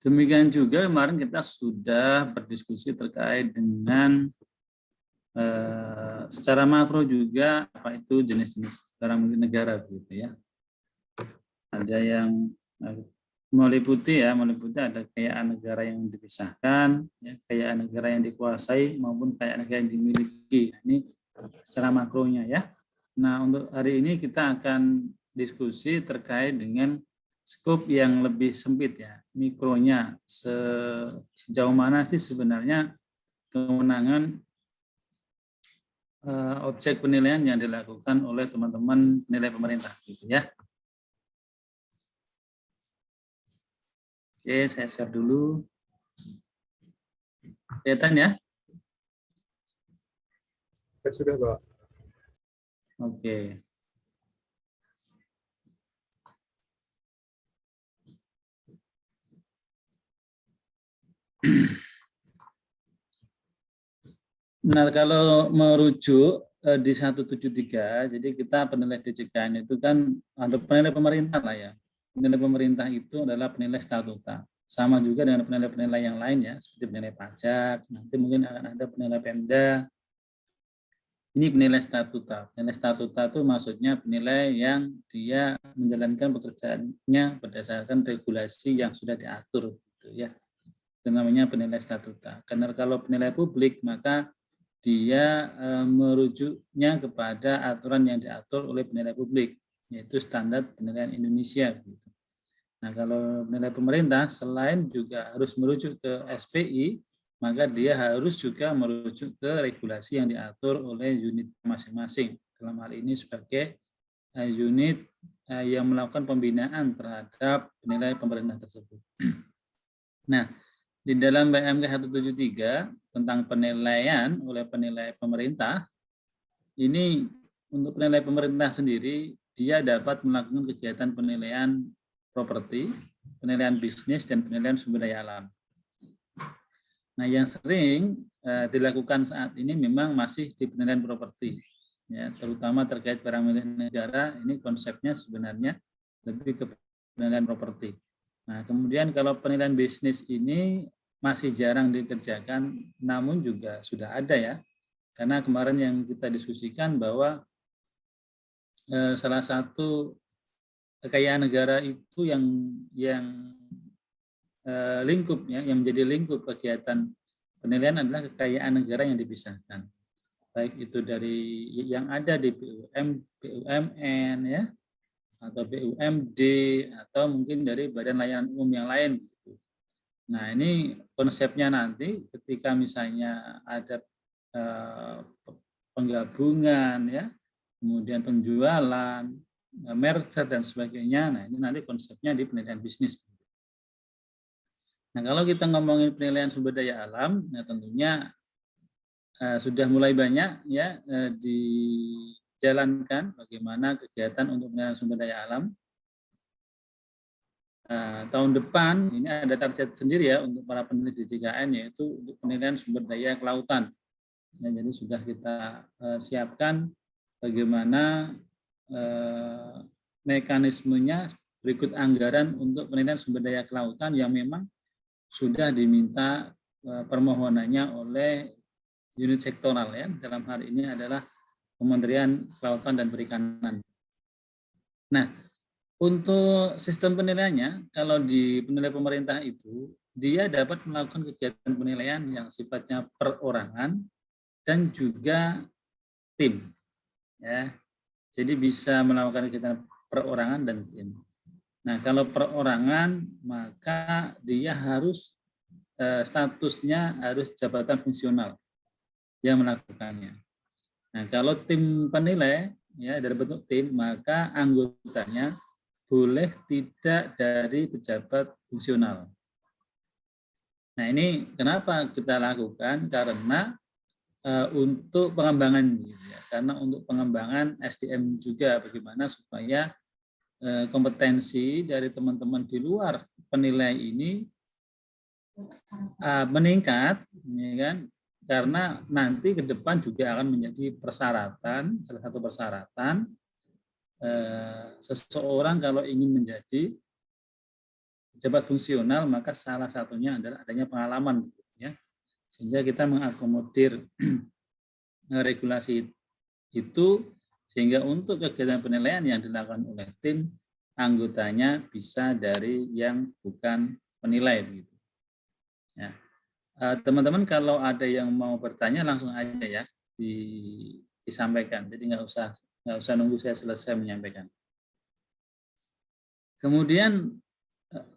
Demikian juga kemarin kita sudah berdiskusi terkait dengan secara makro juga apa itu jenis-jenis barang milik negara begitu ya. Ada yang meliputi ada kekayaan negara yang dipisahkan, ya, kekayaan negara yang dikuasai maupun kekayaan negara yang dimiliki. Ini secara makronya ya. Nah, untuk hari ini kita akan diskusi terkait dengan skop yang lebih sempit ya, mikronya. Sejauh mana sih sebenarnya kewenangan objek penilaian yang dilakukan oleh teman-teman penilai pemerintah gitu ya. Oke, saya share dulu. Kelihatan ya? Sudah, Pak. Oke. Nah, kalau merujuk di 173, jadi kita penilai DJKN itu kan ada penilai pemerintah lah ya. Penilai pemerintah itu adalah penilai statuta. Sama juga dengan penilai-penilai yang lain ya, seperti penilai pajak, nanti mungkin akan ada penilai Pemda. Ini penilai statuta. Penilai statuta itu maksudnya penilai yang dia menjalankan pekerjaannya berdasarkan regulasi yang sudah diatur gitu ya. Itu namanya penilai statuta. Karena kalau penilai publik maka dia merujuknya kepada aturan yang diatur oleh penilai publik, yaitu standar penilaian Indonesia. Nah, kalau penilai pemerintah selain juga harus merujuk ke SPI, maka dia harus juga merujuk ke regulasi yang diatur oleh unit masing-masing. Dalam hal ini sebagai unit yang melakukan pembinaan terhadap penilai pemerintah tersebut. Nah, di dalam BMK 173 tentang penilaian oleh penilai pemerintah, ini untuk penilai pemerintah sendiri, dia dapat melakukan kegiatan penilaian properti, penilaian bisnis, dan penilaian sumber daya alam. Nah, yang sering dilakukan saat ini memang masih di penilaian properti, ya, terutama terkait barang milik negara. Ini konsepnya sebenarnya lebih ke penilaian properti. Nah, kemudian kalau penilaian bisnis ini masih jarang dikerjakan, namun juga sudah ada ya. Karena kemarin yang kita diskusikan bahwa salah satu kekayaan negara itu yang lingkup ya, yang menjadi lingkup kegiatan penilaian adalah kekayaan negara yang dipisahkan. Baik itu dari yang ada di BUMN ya, atau BUMD, atau mungkin dari badan layanan umum yang lain. Nah, ini konsepnya nanti ketika misalnya ada penggabungan ya, kemudian penjualan, merger dan sebagainya. Nah, ini nanti konsepnya di penilaian bisnis. Nah, kalau kita ngomongin penilaian sumber daya alam, nah tentunya sudah mulai banyak ya dijalankan bagaimana kegiatan untuk penilaian sumber daya alam. Tahun depan ini ada target sendiri ya untuk para peneliti DJKN, yaitu untuk penilaian sumber daya kelautan. Ya, jadi sudah kita siapkan bagaimana mekanismenya berikut anggaran untuk penilaian sumber daya kelautan yang memang sudah diminta permohonannya oleh unit sektoral ya. Dalam hal ini adalah Kementerian Kelautan dan Perikanan. Nah, untuk sistem penilaiannya, kalau di penilai pemerintah itu, dia dapat melakukan kegiatan penilaian yang sifatnya perorangan dan juga tim. Ya, jadi bisa melakukan kegiatan perorangan dan tim. Nah, kalau perorangan, maka dia harus statusnya harus jabatan fungsional yang melakukannya. Nah, kalau tim penilai, ya dari bentuk tim, maka anggotanya boleh tidak dari pejabat fungsional. Nah, ini kenapa kita lakukan? Karena untuk pengembangan, ya. Karena untuk pengembangan SDM juga bagaimana supaya kompetensi dari teman-teman di luar penilai ini meningkat, ya kan? Karena nanti ke depan juga akan menjadi persyaratan, salah satu persyaratan seseorang kalau ingin menjadi pejabat fungsional, maka salah satunya adalah adanya pengalaman, ya, sehingga kita mengakomodir regulasi itu, sehingga untuk kegiatan penilaian yang dilakukan oleh tim, anggotanya bisa dari yang bukan penilai, begitu. Ya. Teman-teman kalau ada yang mau bertanya langsung aja ya disampaikan. Jadi nggak usah nunggu saya selesai menyampaikan. Kemudian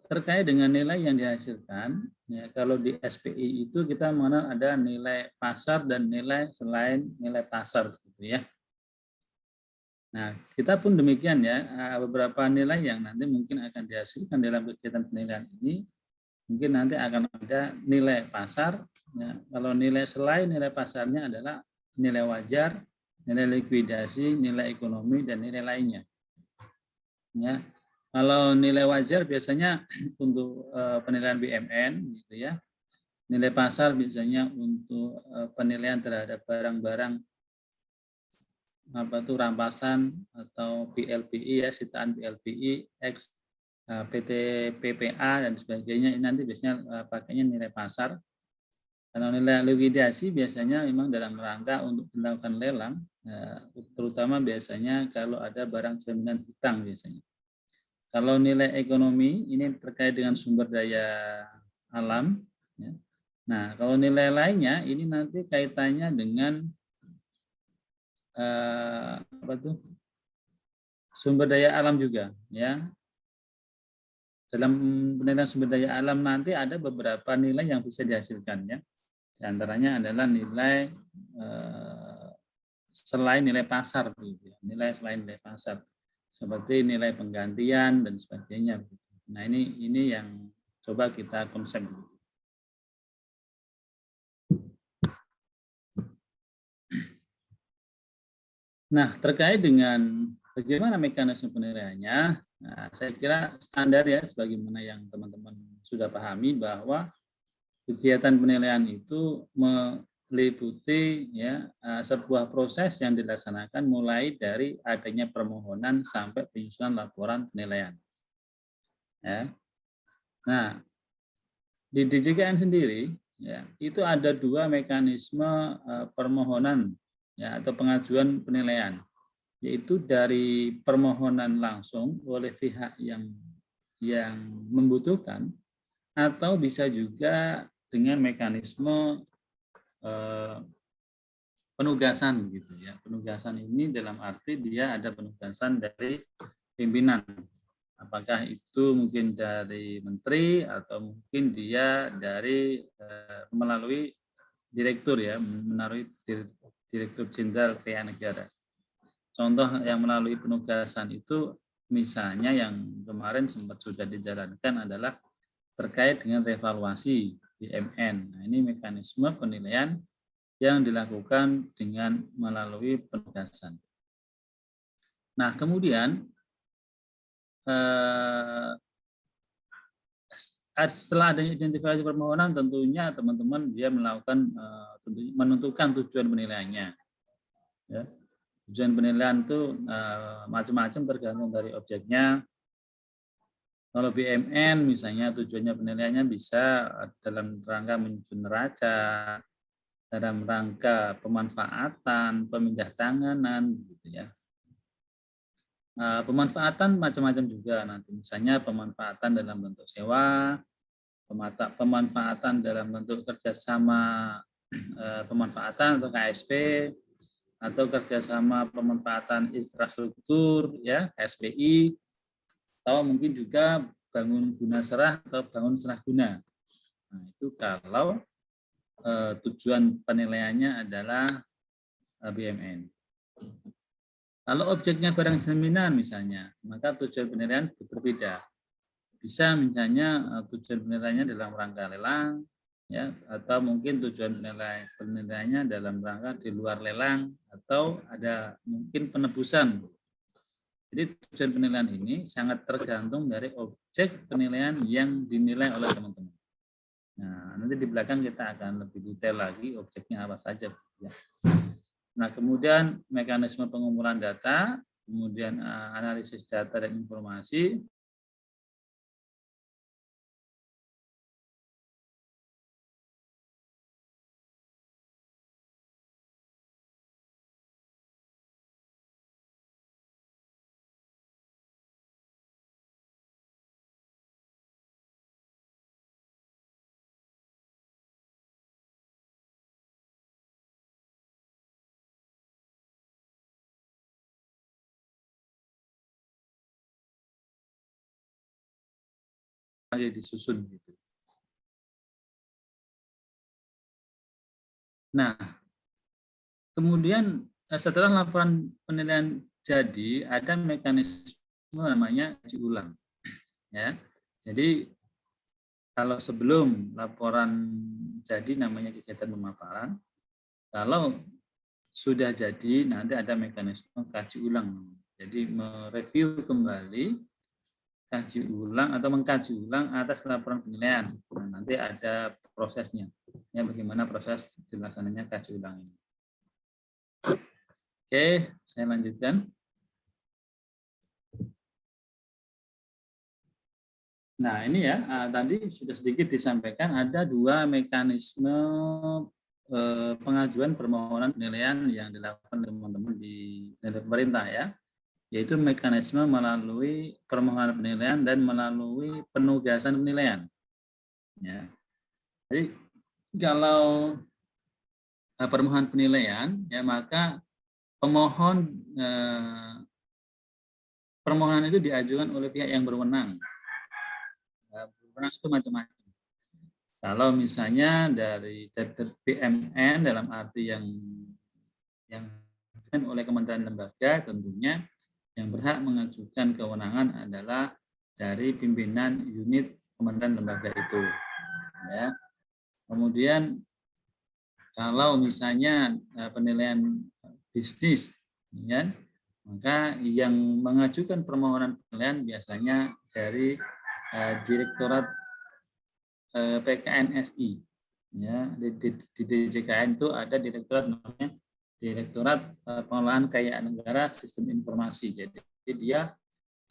terkait dengan nilai yang dihasilkan, ya, kalau di SPI itu kita mengenal ada nilai pasar dan nilai selain nilai pasar, gitu ya. Nah, kita pun demikian ya, beberapa nilai yang nanti mungkin akan dihasilkan dalam kegiatan penilaian ini, mungkin nanti akan ada nilai pasar. Ya, kalau nilai selain nilai pasarnya adalah nilai wajar, nilai likuidasi, nilai ekonomi, dan nilai lainnya. Ya, kalau nilai wajar biasanya untuk penilaian BMN, gitu ya. Nilai pasar biasanya untuk penilaian terhadap barang-barang rampasan atau PLPI ya, sitaan PLPI, X PT PPA dan sebagainya, ini nanti biasanya pakainya nilai pasar. Kalau nilai likuidasi biasanya memang dalam rangka untuk melakukan lelang, terutama biasanya kalau ada barang jaminan hutang biasanya. Kalau nilai ekonomi ini terkait dengan sumber daya alam. Ya. Nah, kalau nilai lainnya ini nanti kaitannya dengan sumber daya alam juga, ya. Dalam penilaian sumber daya alam nanti ada beberapa nilai yang bisa dihasilkan, ya. Di antaranya adalah nilai selain nilai pasar, gitu ya. Nilai selain nilai pasar, seperti nilai penggantian dan sebagainya. Nah, ini yang coba kita konsep. Nah, terkait dengan bagaimana mekanisme penilaiannya, nah, saya kira standar ya, sebagaimana yang teman-teman sudah pahami bahwa kegiatan penilaian itu meliputi ya sebuah proses yang dilaksanakan mulai dari adanya permohonan sampai penyusunan laporan penilaian. Ya. Nah, di DJKN sendiri ya itu ada dua mekanisme permohonan ya atau pengajuan penilaian, yaitu dari permohonan langsung oleh pihak yang membutuhkan, atau bisa juga dengan mekanisme penugasan, gitu ya. Penugasan ini dalam arti dia ada penugasan dari pimpinan, apakah itu mungkin dari menteri atau mungkin dia dari melalui direktur ya, melalui direktur jenderal Keuangan Negara. Contoh yang melalui penugasan itu misalnya yang kemarin sempat sudah dijalankan adalah terkait dengan revaluasi BMN. Nah, ini mekanisme penilaian yang dilakukan dengan melalui penugasan. Nah, kemudian setelah adanya identifikasi permohonan, tentunya teman-teman dia melakukan menentukan tujuan penilaiannya. Ya. Tujuan penilaian itu macam-macam tergantung dari objeknya. Kalau BMN misalnya tujuannya penilaiannya bisa dalam rangka menyusun neraca, dalam rangka pemanfaatan, pemindah tanganan, gitu ya. Pemanfaatan macam-macam juga nanti, misalnya pemanfaatan dalam bentuk sewa, pemanfaatan dalam bentuk kerjasama pemanfaatan atau KSP, atau kerjasama pemanfaatan infrastruktur ya KSPI, atau mungkin juga bangun guna serah atau bangun serah guna. Nah, itu kalau tujuan penilaiannya adalah BMN. Kalau objeknya barang jaminan misalnya, maka tujuan penilaian berbeda. Bisa misalnya tujuan penilaiannya dalam rangka lelang, ya, atau mungkin tujuan penilaiannya dalam rangka di luar lelang, atau ada mungkin penebusan. Jadi tujuan penilaian ini sangat tergantung dari objek penilaian yang dinilai oleh teman-teman. Nah, nanti di belakang kita akan lebih detail lagi objeknya apa saja. Ya. Nah, kemudian mekanisme pengumpulan data, kemudian analisis data dan informasi, lagi disusun gitu. Nah, kemudian setelah laporan penilaian jadi, ada mekanisme namanya kaji ulang. Ya, jadi kalau sebelum laporan jadi namanya kegiatan pemaparan, kalau sudah jadi nanti ada mekanisme kaji ulang. Jadi mereview kembali, kaji ulang atau mengkaji ulang atas laporan penilaian. Nah, nanti ada prosesnya. Ya, bagaimana proses dilaksanakannya kaji ulang ini. Oke, saya lanjutkan. Nah, ini ya, tadi sudah sedikit disampaikan ada dua mekanisme pengajuan permohonan penilaian yang dilakukan teman-teman di pemerintah ya, yaitu mekanisme melalui permohonan penilaian dan melalui penugasan penilaian. Ya. Jadi kalau permohonan penilaian ya maka pemohon permohonan itu diajukan oleh pihak yang berwenang. Berwenang itu macam-macam. Kalau misalnya dari BMN dalam arti yang oleh kementerian lembaga, tentunya yang berhak mengajukan kewenangan adalah dari pimpinan unit kementerian lembaga itu. Ya. Kemudian kalau misalnya penilaian bisnis, ya, maka yang mengajukan permohonan penilaian biasanya dari Direktorat PKNSI. Ya, di DJKN itu ada direktorat namanya Direktorat Pengelolaan Kekayaan Negara Sistem Informasi. Jadi dia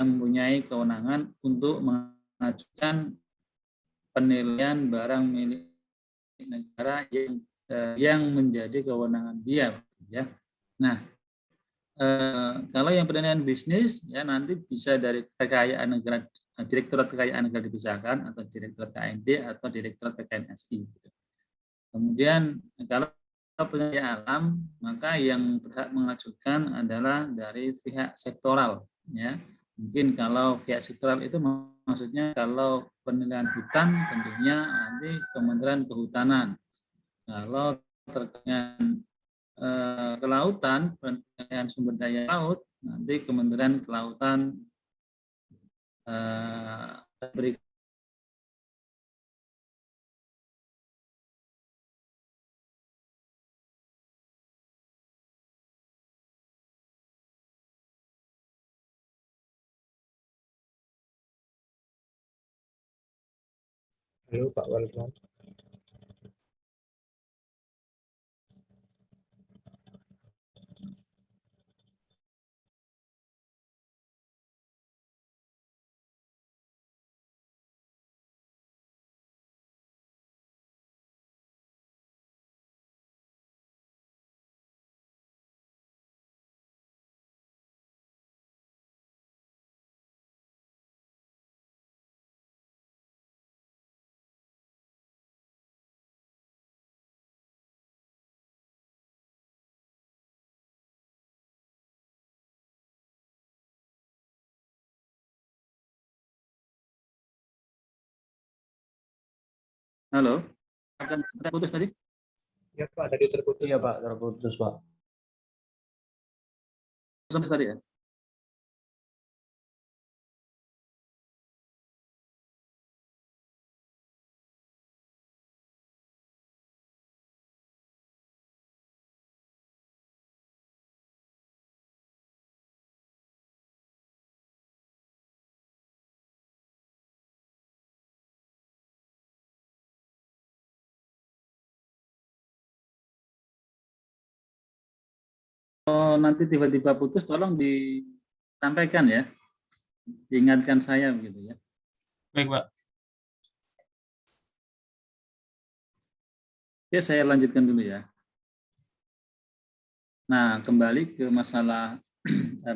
mempunyai kewenangan untuk mengajukan penilaian barang milik negara yang menjadi kewenangan dia. Ya. Nah, kalau yang penilaian bisnis ya nanti bisa dari kekayaan negara, Direktorat Kekayaan Negara dipisahkan atau Direktorat KND atau Direktorat PKNSI. Kemudian kalau penilaian alam maka yang berhak mengajukan adalah dari pihak sektoral. Ya, mungkin kalau pihak sektoral itu maksudnya kalau penilaian hutan tentunya nanti Kementerian Kehutanan. Kalau terkait dengan kelautan, penilaian sumber daya laut, nanti Kementerian Kelautan beri. Halo Pak Waldo. Halo, akan putus tadi? Ya Pak, tadi terputus. Iya Pak, terputus Pak. Sampai tadi ya? Kalau nanti tiba-tiba putus, tolong disampaikan ya, diingatkan saya begitu ya. Baik Pak. Oke, saya lanjutkan dulu ya. Nah, kembali ke masalah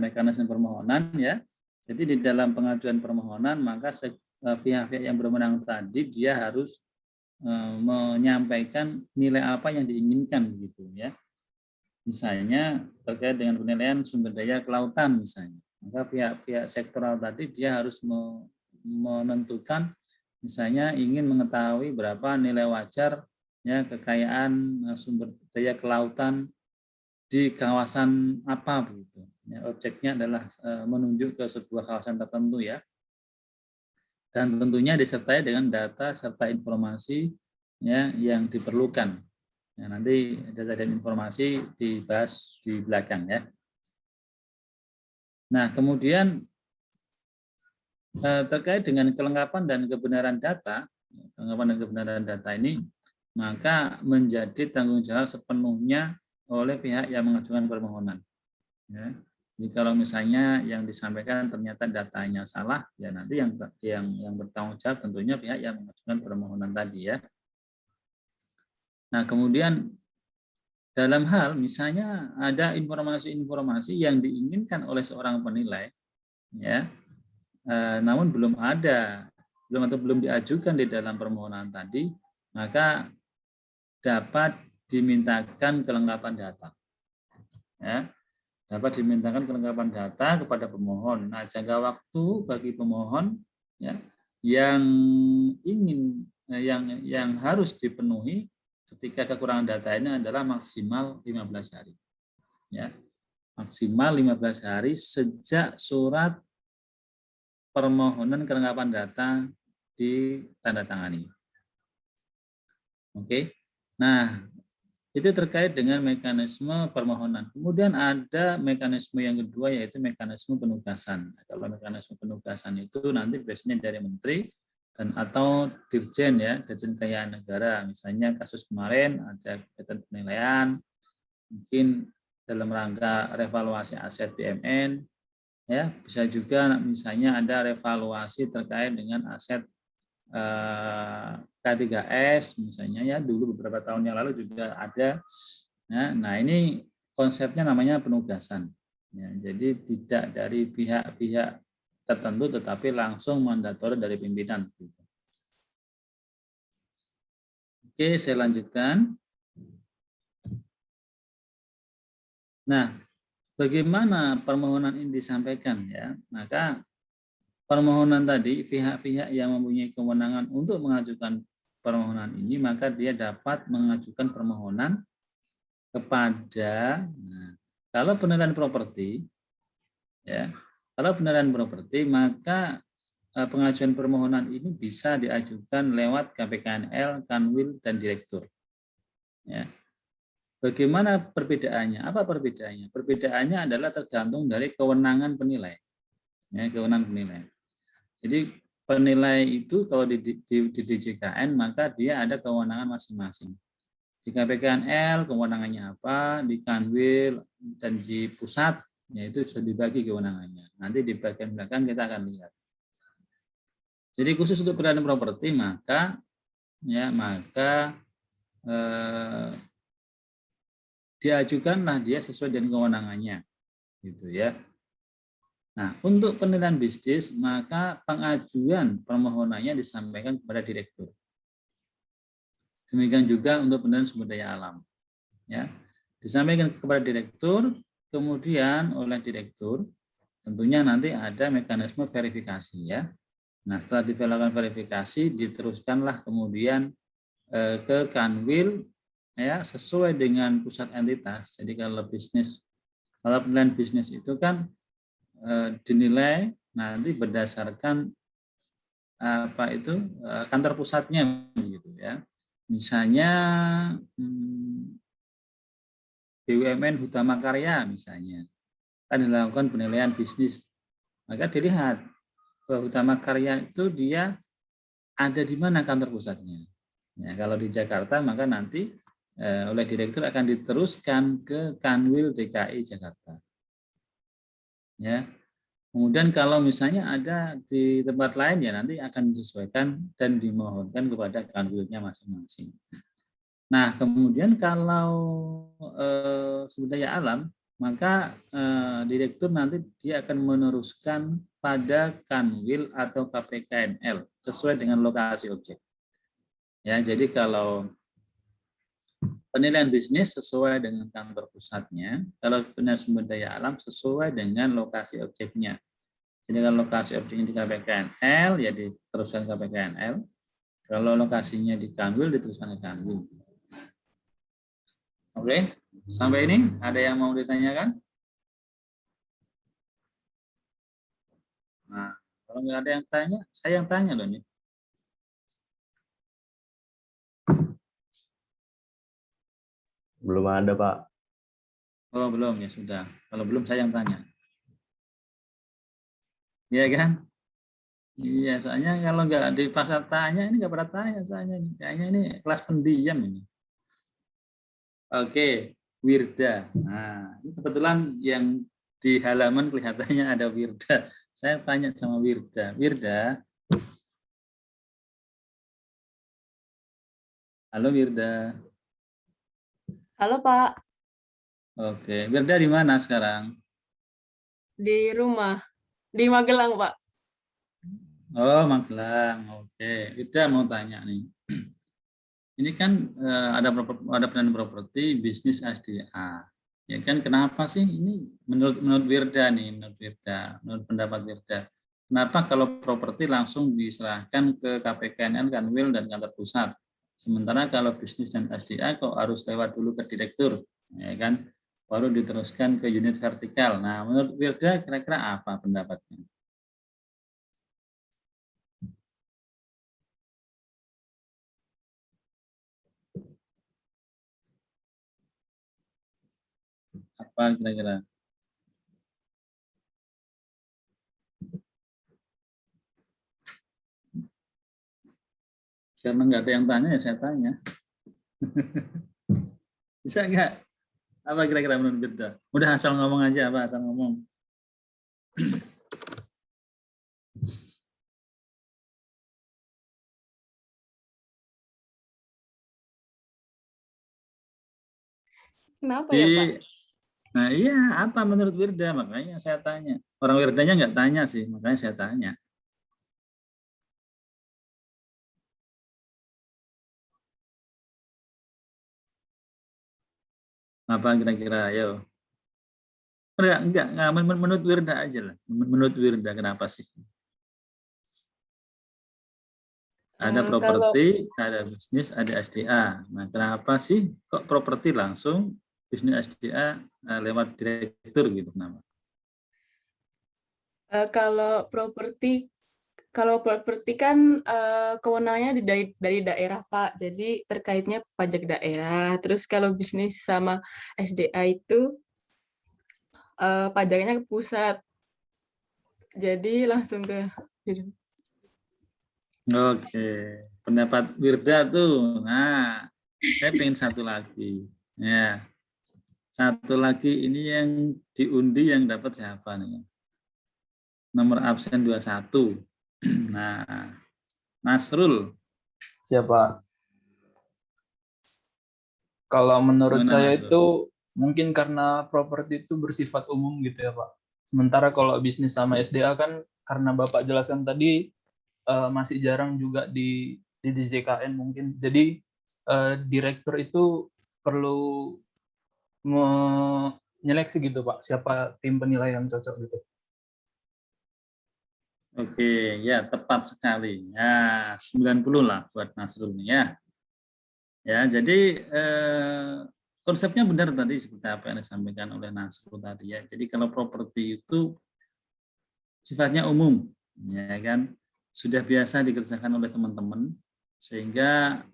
mekanisme permohonan ya. Jadi di dalam pengajuan permohonan maka pihak-pihak yang berwenang tadi dia harus menyampaikan nilai apa yang diinginkan begitu ya. Misalnya terkait dengan penilaian sumber daya kelautan misalnya. Maka pihak-pihak sektoral tadi dia harus menentukan misalnya ingin mengetahui berapa nilai wajar ya kekayaan sumber daya kelautan di kawasan apa begitu. Ya, objeknya adalah menunjuk ke sebuah kawasan tertentu ya. Dan tentunya disertai dengan data serta informasi ya yang diperlukan. Ya, nanti data dan informasi dibahas di belakang ya. Nah, kemudian terkait dengan kelengkapan dan kebenaran data ini maka menjadi tanggung jawab sepenuhnya oleh pihak yang mengajukan permohonan. Ya. Jadi kalau misalnya yang disampaikan ternyata datanya salah, ya nanti yang bertanggung jawab tentunya pihak yang mengajukan permohonan tadi ya. Nah kemudian dalam hal misalnya ada informasi-informasi yang diinginkan oleh seorang penilai, ya, namun belum diajukan di dalam permohonan tadi, maka dapat dimintakan kelengkapan data. Ya, dapat dimintakan kelengkapan data kepada pemohon. Nah, jangka waktu bagi pemohon ya, yang harus dipenuhi ketika kekurangan data ini adalah maksimal 15 hari. Ya, maksimal 15 hari sejak surat permohonan kelengkapan data ditandatangani. Oke. Nah, itu terkait dengan mekanisme permohonan. Kemudian ada mekanisme yang kedua yaitu mekanisme penugasan. Kalau mekanisme penugasan itu nanti biasanya dari menteri dan atau dirjen ya, dirjen kekayaan negara. Misalnya kasus kemarin ada kegiatan penilaian, mungkin dalam rangka revaluasi aset BUMN, ya bisa juga misalnya ada revaluasi terkait dengan aset K3S misalnya ya, dulu beberapa tahun yang lalu juga ada. Nah ini konsepnya namanya penugasan. Ya, jadi tidak dari pihak-pihak tertentu tetapi langsung mandatori dari pimpinan. Oke, saya lanjutkan. Nah, bagaimana permohonan ini disampaikan ya? Maka permohonan tadi, pihak-pihak yang mempunyai kewenangan untuk mengajukan permohonan ini, maka dia dapat mengajukan permohonan kepada, kalau penilaian properti, ya, kalau penilaian properti, maka pengajuan permohonan ini bisa diajukan lewat KPKNL, Kanwil, dan Direktur. Ya. Bagaimana perbedaannya? Apa perbedaannya? Perbedaannya adalah tergantung dari kewenangan penilai. Ya, kewenangan penilai. Jadi penilai itu kalau di DJKN maka dia ada kewenangan masing-masing. Di KPKNL kewenangannya apa, di Kanwil dan di pusat yaitu sudah dibagi kewenangannya. Nanti di bagian belakang kita akan lihat. Jadi khusus untuk penilaian properti maka diajukanlah dia sesuai dengan kewenangannya, gitu ya. Nah, untuk penilaian bisnis maka pengajuan permohonannya disampaikan kepada direktur. Demikian juga untuk penilaian sumber daya alam, ya, disampaikan kepada direktur, kemudian oleh direktur tentunya nanti ada mekanisme verifikasi, ya. Nah, setelah dilakukan verifikasi, diteruskanlah kemudian ke Kanwil, ya, sesuai dengan pusat entitas. Jadi kalau penilaian bisnis itu kan dinilai nanti berdasarkan kantor pusatnya, gitu ya. Misalnya BUMN Hutama Karya misalnya kan dilakukan penilaian bisnis, maka dilihat bahwa Hutama Karya itu dia ada di mana kantor pusatnya. Ya, kalau di Jakarta maka nanti oleh direktur akan diteruskan ke Kanwil DKI Jakarta. Ya. Kemudian kalau misalnya ada di tempat lain ya nanti akan disesuaikan dan dimohonkan kepada kanwilnya masing-masing. Nah, kemudian kalau sumber daya alam maka direktur nanti dia akan meneruskan pada Kanwil atau KPKNL sesuai dengan lokasi objek. Ya, jadi kalau penilaian bisnis sesuai dengan kantor pusatnya, kalau penilaian sumber daya alam sesuai dengan lokasi objeknya. Jadi kalau lokasi objeknya di KPKNL, ya diteruskan KPKNL. Kalau lokasinya di Kanwil, dituliskan di Kanwil. Oke, sampai ini ada yang mau ditanyakan? Nah, kalau nggak ada yang tanya, saya yang tanya loh nih. Belum ada, Pak. Oh, belum ya sudah. Kalau belum saya yang tanya. Iya kan? Iya, soalnya kalau nggak di pasar tanya, ini nggak pernah tanya soalnya. Kayaknya ini kelas pendiam ini. Oke, Wirda. Nah, ini kebetulan yang di halaman kelihatannya ada Wirda. Saya tanya sama Wirda. Wirda, halo Wirda. Halo Pak, Oke, Wirda di mana sekarang? di rumah, di Magelang Pak. Oh, Magelang. Oke, Wirda mau tanya nih. Ini kan ada pendanaan properti bisnis SDA. Ya kan, kenapa sih ini menurut Wirda nih, menurut pendapat Wirda, kenapa kalau properti langsung diserahkan ke KPKNN, Kanwil dan kantor pusat, sementara kalau bisnis dan SDA kok harus lewat dulu ke direktur, ya kan, baru diteruskan ke unit vertikal. Nah, menurut Wirda kira-kira apa pendapatnya? Apa kira-kira? Karena nggak ada yang tanya ya saya tanya. Bisa nggak? Apa kira-kira menurut Wirda? Udah asal ngomong aja, apa asal ngomong. Kenapa Di, ya Pak? nah iya, apa menurut Wirda? Makanya saya tanya. Orang Wirdanya nggak tanya sih, makanya saya tanya. Apa kira-kira? Ayo. Enggak, menurut Wirda aja lah. Menurut Wirda kenapa sih? Ada Kalau properti, ada bisnis, ada SDA. Nah, kenapa sih kok properti langsung bisnis SDA lewat direktur gitu? Kenapa? kalau properti, kan kewenangannya dari daerah Pak, jadi terkaitnya pajak daerah. Terus kalau bisnis sama SDA itu pajaknya ke pusat, jadi langsung ke. Oke, pendapat Wirda tuh. Nah, saya pengen satu lagi. Ya, satu lagi ini yang diundi yang dapat siapa nih? Nomor absen 21. Nah, Nasrul. Siapa? Kalau menurut Gimana saya Nasrul? itu mungkin karena properti itu bersifat umum gitu ya Pak. Sementara kalau bisnis sama SDA kan karena Bapak jelaskan tadi masih jarang juga di DJKN mungkin. Jadi direktur itu perlu menyeleksi gitu Pak, siapa tim penilai yang cocok gitu. Oke, ya tepat sekali. Ya, 90 lah buat Nasrul nih ya. Ya, jadi konsepnya benar tadi seperti apa yang disampaikan oleh Nasrul tadi ya. Jadi kalau properti itu sifatnya umum, ya kan, sudah biasa dikerjakan oleh teman-teman, sehingga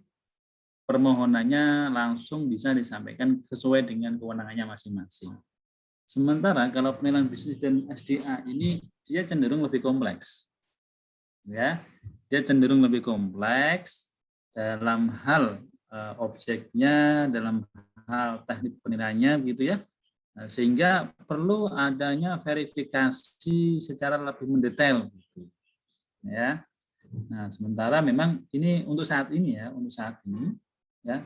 permohonannya langsung bisa disampaikan sesuai dengan kewenangannya masing-masing. Sementara kalau penilaian bisnis dan SDA ini dia cenderung lebih kompleks, ya, dia cenderung lebih kompleks dalam hal objeknya, dalam hal teknik penilaiannya, gitu ya. Sehingga perlu adanya verifikasi secara lebih mendetail, gitu, ya. Nah, sementara memang ini untuk saat ini ya, ya,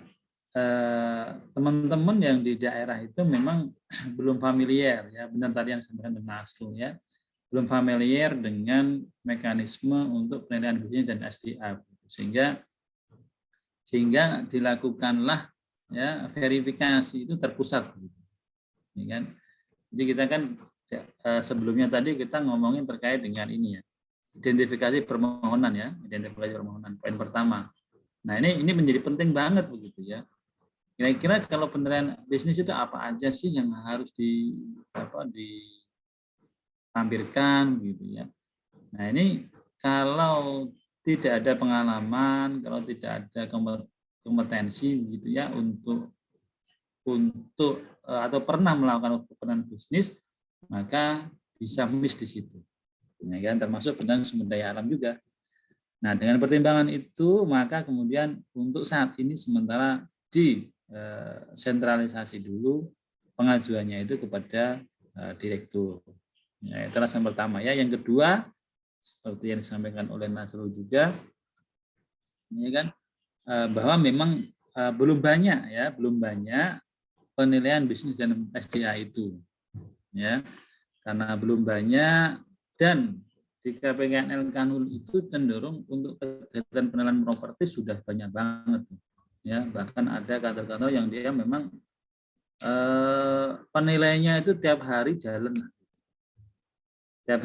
teman-teman yang di daerah itu memang belum familiar ya, benar tadi yang disampaikan dengan Nasrul ya, belum familiar dengan mekanisme untuk penilaian bisnis dan SDA, sehingga dilakukanlah ya verifikasi itu terpusat, ya kan. Jadi kita kan sebelumnya tadi kita ngomongin terkait dengan ini ya, identifikasi permohonan ya, identifikasi permohonan poin pertama. Nah, ini menjadi penting banget begitu ya. Kira-kira kalau penilaian bisnis itu apa aja sih yang harus ditampilkan gitu ya. Nah, ini kalau tidak ada pengalaman, kalau tidak ada kompetensi gitu ya untuk atau pernah melakukan penilaian bisnis, maka bisa miss di situ. Ya kan, termasuk penilaian sumber daya alam juga. Nah, dengan pertimbangan itu, maka kemudian untuk saat ini sementara sentralisasi dulu pengajuannya itu kepada direktur. Ya, itu alasan pertama ya. Yang kedua, seperti yang disampaikan oleh Nasrul juga, ya kan, bahwa memang belum banyak penilaian bisnis dan SDA itu, ya, karena belum banyak dan di KPKNL Kanwil itu cenderung untuk kegiatan penilaian properti sudah banyak banget, ya, bahkan ada kantor-kantor yang dia memang penilainya itu tiap hari jalan, tiap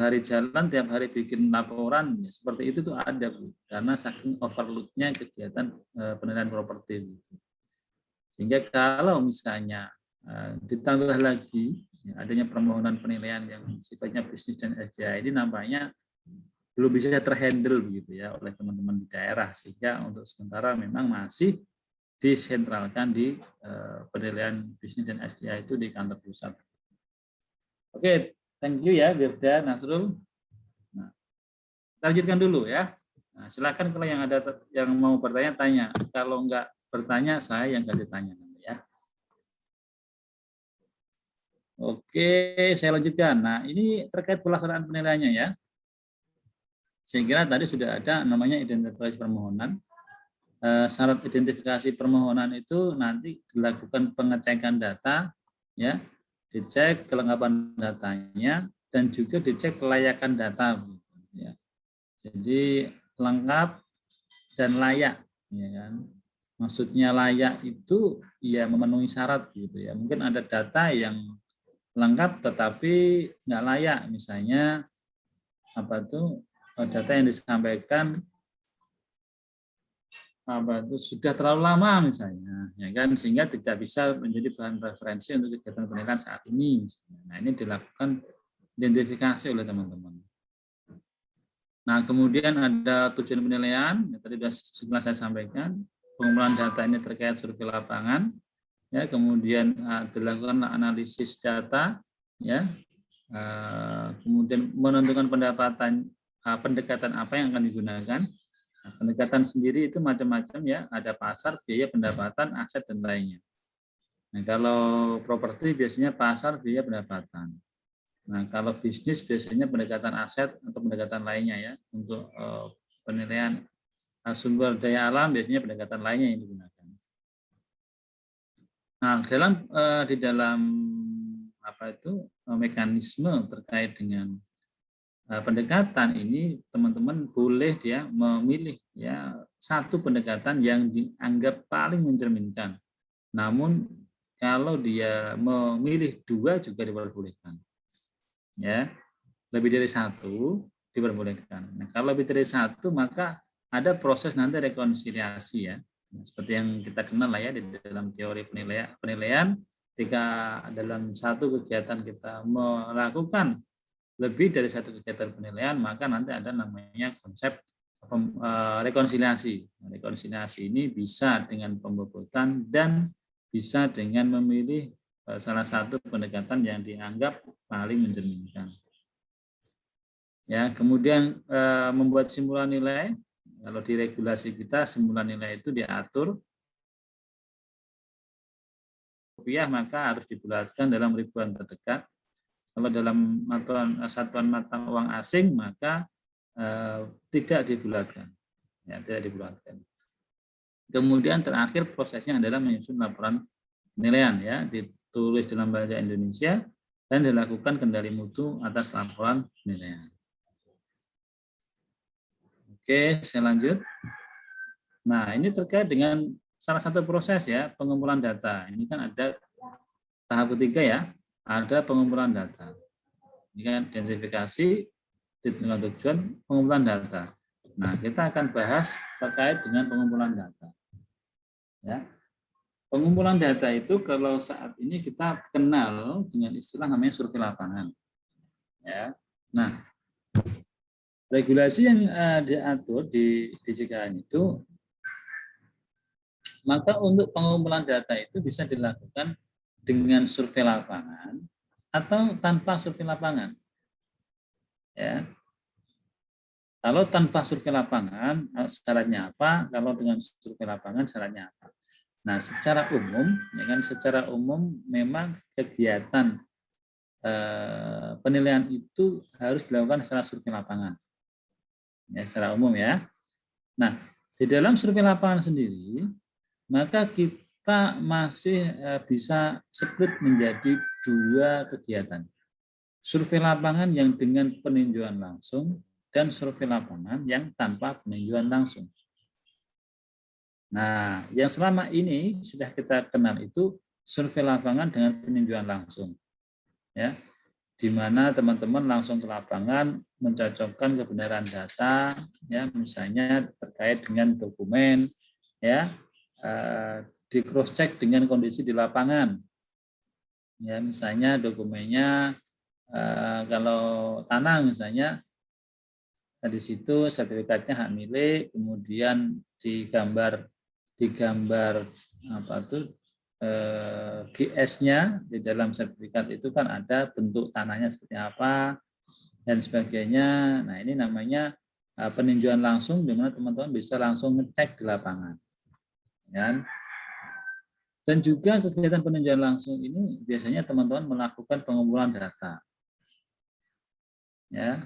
hari bikin laporan, ya, seperti itu tuh ada, Bu, karena saking overload-nya kegiatan penilaian properti. Sehingga kalau misalnya ditambah lagi ya, adanya permohonan penilaian yang sifatnya bisnis dan SDA ini nampaknya belum bisa terhandle begitu ya oleh teman-teman di daerah, sehingga untuk sementara memang masih disentralkan di penilaian bisnis dan SDA itu di kantor pusat. Oke, thank you ya Birda, Nasrul. Nah, kita lanjutkan dulu ya. Nah, silakan kalau yang ada yang mau bertanya tanya. Kalau enggak bertanya, saya yang kasih tanya ya. Oke, saya lanjutkan. Nah, ini terkait pelaksanaan penilaiannya ya. Saya kira tadi sudah ada namanya identifikasi permohonan. Syarat identifikasi permohonan itu nanti dilakukan pengecekan data, ya, dicek kelengkapan datanya dan juga dicek kelayakan data, ya. Jadi lengkap dan layak, ya kan. Maksudnya layak itu ya memenuhi syarat gitu ya. Mungkin ada data yang lengkap tetapi nggak layak, misalnya data yang disampaikan sudah terlalu lama misalnya, ya kan, sehingga tidak bisa menjadi bahan referensi untuk kegiatan penilaian saat ini misalnya. Nah, ini dilakukan identifikasi oleh teman-teman. Nah, kemudian ada tujuan penilaian, ya, tadi sudah saya sampaikan. Pengumpulan data ini terkait survei lapangan, ya, kemudian dilakukan analisis data, ya, kemudian menentukan pendekatan apa yang akan digunakan. Nah, pendekatan sendiri itu macam-macam ya, ada pasar, biaya, pendapatan, aset dan lainnya. Nah, kalau properti biasanya pasar, biaya, pendapatan. Nah, kalau bisnis biasanya pendekatan aset atau pendekatan lainnya ya, untuk penilaian sumber daya alam biasanya pendekatan lainnya yang digunakan. Nah, di dalam mekanisme terkait dengan pendekatan ini, teman-teman boleh dia memilih ya satu pendekatan yang dianggap paling mencerminkan. Namun kalau dia memilih dua juga diperbolehkan. Ya, lebih dari satu diperbolehkan. Nah, kalau lebih dari satu maka ada proses nanti rekonsiliasi ya. Nah, seperti yang kita kenal lah ya di dalam teori penilaian, ketika dalam satu kegiatan kita melakukan lebih dari satu kegiatan penilaian, maka nanti ada namanya konsep rekonsiliasi. Nah, rekonsiliasi ini bisa dengan pembobotan dan bisa dengan memilih salah satu pendekatan yang dianggap paling mencerminkan. Ya, kemudian membuat simulan nilai. Kalau di regulasi kita simulan nilai itu diatur rupiah maka harus dibulatkan dalam ribuan terdekat. Kalau dalam satuan mata uang asing maka tidak dibulatkan. Ya, tidak dibulatkan. Kemudian terakhir prosesnya adalah menyusun laporan penilaian ya, ditulis dalam bahasa Indonesia dan dilakukan kendali mutu atas laporan penilaian. Oke, saya lanjut. Nah, ini terkait dengan salah satu proses ya, pengumpulan data. Ini kan ada tahap ketiga ya, ada pengumpulan data. Ini kan identifikasi, dengan tujuan pengumpulan data. Nah, kita akan bahas terkait dengan pengumpulan data. Ya. Pengumpulan data itu kalau saat ini kita kenal dengan istilah namanya survei lapangan. Ya. Nah, regulasi yang diatur di DJKN itu, maka untuk pengumpulan data itu bisa dilakukan dengan survei lapangan atau tanpa survei lapangan. Ya. Kalau tanpa survei lapangan, syaratnya apa? Kalau dengan survei lapangan, syaratnya apa? Nah, secara umum, ya kan, secara umum memang kegiatan penilaian itu harus dilakukan secara survei lapangan. Ya, secara umum ya. Nah, di dalam survei lapangan sendiri, maka kita masih bisa split menjadi dua kegiatan. Survei lapangan yang dengan peninjauan langsung dan survei lapangan yang tanpa peninjauan langsung. Nah, yang selama ini sudah kita kenal itu survei lapangan dengan peninjauan langsung. Ya, di mana teman-teman langsung ke lapangan mencocokkan kebenaran data, ya, misalnya terkait dengan dokumen, ya, di cross check dengan kondisi di lapangan. Ya, misalnya dokumennya kalau tanah misalnya di situ sertifikatnya hak milik, kemudian digambar apa tuh GS-nya di dalam sertifikat itu kan ada bentuk tanahnya seperti apa dan sebagainya. Nah, ini namanya peninjauan langsung, di mana teman-teman bisa langsung ngecek di lapangan. Ya. Dan juga kegiatan peninjauan langsung ini biasanya teman-teman melakukan pengumpulan data. Ya.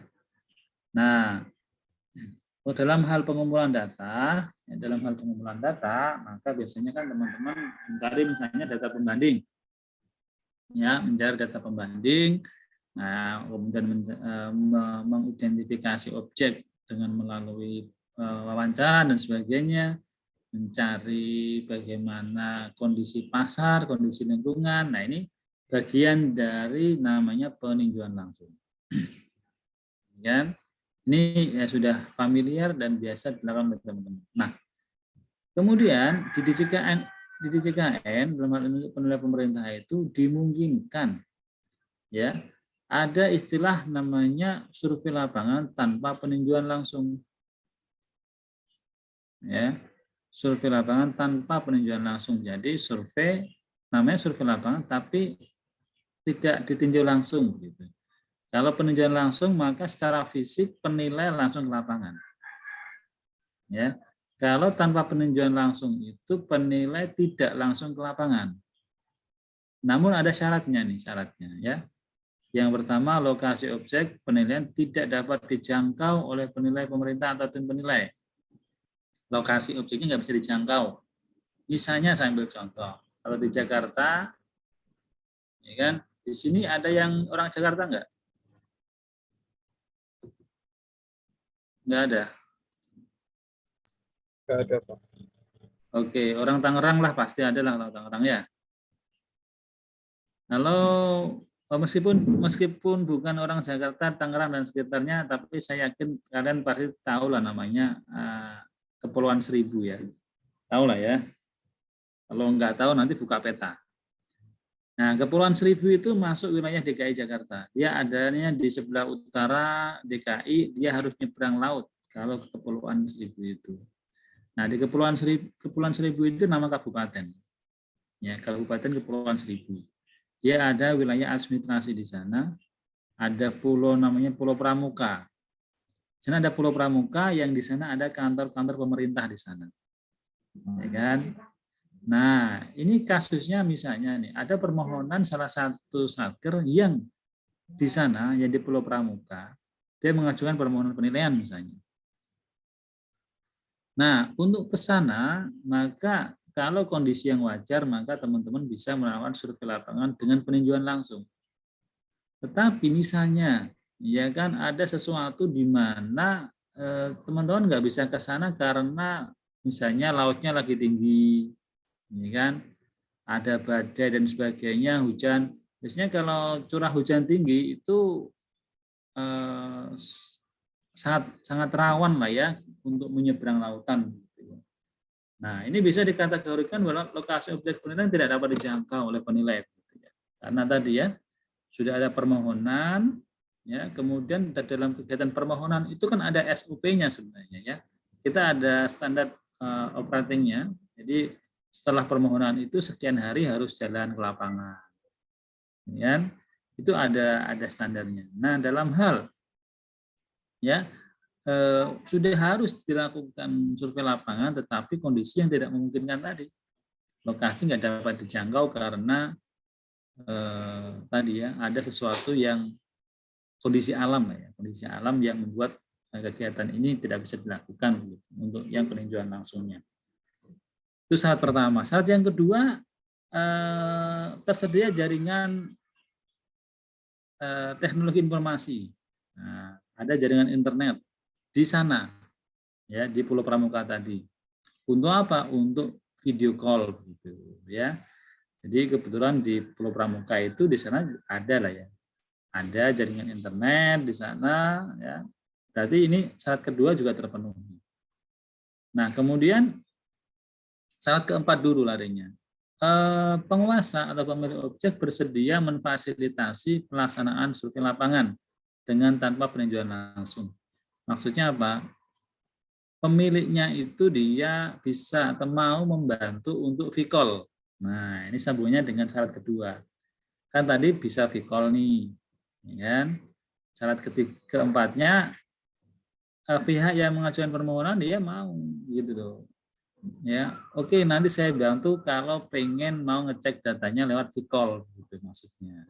Nah, dalam hal pengumpulan data, maka biasanya kan teman-teman mencari misalnya data pembanding, ya, mencari data pembanding, nah, kemudian mengidentifikasi objek dengan melalui wawancara dan sebagainya, mencari bagaimana kondisi pasar, kondisi lingkungan. Nah, ini bagian dari namanya peninjauan langsung. Ya. Ini ya sudah familiar dan biasa dilakukan oleh teman-teman. Nah, kemudian di DJKN dalam hal ini penilaian pemerintah itu dimungkinkan, ya, ada istilah namanya survei lapangan tanpa peninjauan langsung. Ya, survei lapangan tanpa peninjauan langsung. Jadi survei namanya survei lapangan tapi tidak ditinjau langsung, gitu. Kalau peninjauan langsung maka secara fisik penilai langsung ke lapangan. Ya. Kalau tanpa peninjauan langsung itu penilai tidak langsung ke lapangan. Namun ada syaratnya nih, ya. Yang pertama, lokasi objek penilaian tidak dapat dijangkau oleh penilai pemerintah atau tim penilai. Lokasi objeknya nggak bisa dijangkau. Misalnya saya ambil contoh, kalau di Jakarta, ya kan, di sini ada yang orang Jakarta nggak? Nggak ada. Nggak ada, Pak. Oke, orang Tangerang lah pasti ada lah, orang Tangerang ya. Kalau meskipun bukan orang Jakarta, Tangerang dan sekitarnya, tapi saya yakin kalian pasti tahu lah namanya Kepulauan Seribu ya. Tahu lah ya. Kalau nggak tahu nanti buka peta. Nah, Kepulauan Seribu itu masuk wilayah DKI Jakarta. Dia adanya di sebelah utara DKI, dia harus nyebrang laut kalau ke Kepulauan Seribu itu. Nah, di Kepulauan Seribu itu nama kabupaten. Ya, Kabupaten Kepulauan Seribu. Dia ada wilayah administrasi di sana. Ada pulau namanya Pulau Pramuka. Di sana ada Pulau Pramuka yang di sana ada kantor-kantor pemerintah di sana. Ya kan? Nah, ini kasusnya misalnya nih, ada permohonan salah satu satker yang di sana, yang di Pulau Pramuka, dia mengajukan permohonan penilaian misalnya. Nah, untuk ke sana, maka kalau kondisi yang wajar, maka teman-teman bisa melakukan survei lapangan dengan peninjauan langsung. Tetapi misalnya, ya kan, ada sesuatu di mana teman-teman nggak bisa ke sana karena misalnya lautnya lagi tinggi, ya kan, ada badai dan sebagainya, hujan. Biasanya kalau curah hujan tinggi itu sangat rawan lah ya untuk menyeberang lautan. Nah, ini bisa dikategorikan bahwa lokasi objek penilaian tidak dapat dijangkau oleh penilai. Karena tadi ya, sudah ada permohonan, ya, kemudian dalam kegiatan permohonan itu kan ada SOP-nya sebenarnya ya. Kita ada standar operatingnya. Jadi setelah permohonan itu sekian hari harus jalan ke lapangan. Ya, itu ada standarnya. Nah, dalam hal ya sudah harus dilakukan survei lapangan, tetapi kondisi yang tidak memungkinkan tadi, lokasi nggak dapat dijangkau karena tadi ya ada sesuatu yang kondisi alam ya, kondisi alam yang membuat kegiatan ini tidak bisa dilakukan gitu, untuk yang peninjauan langsungnya. Itu syarat pertama. Syarat yang kedua, tersedia jaringan teknologi informasi. Nah, ada jaringan internet di sana, ya, di Pulau Pramuka tadi. Untuk apa? Untuk video call, gitu, ya. Jadi kebetulan di Pulau Pramuka itu di sana ada lah ya, ada jaringan internet di sana, ya. Berarti ini syarat kedua juga terpenuhi. Nah, kemudian syarat keempat dulu larinya. Penguasa atau pemilik objek bersedia memfasilitasi pelaksanaan survei lapangan dengan tanpa peninjauan langsung. Maksudnya apa? Pemiliknya itu dia bisa atau mau membantu untuk V-call. Nah, ini sambungnya dengan syarat kedua. Kan tadi bisa V-call nih, kan? Syarat keempatnya, pihak yang mengajukan permohonan dia mau, gitu tuh. Ya, oke, nanti saya bantu kalau pengen mau ngecek datanya lewat V-call, gitu maksudnya.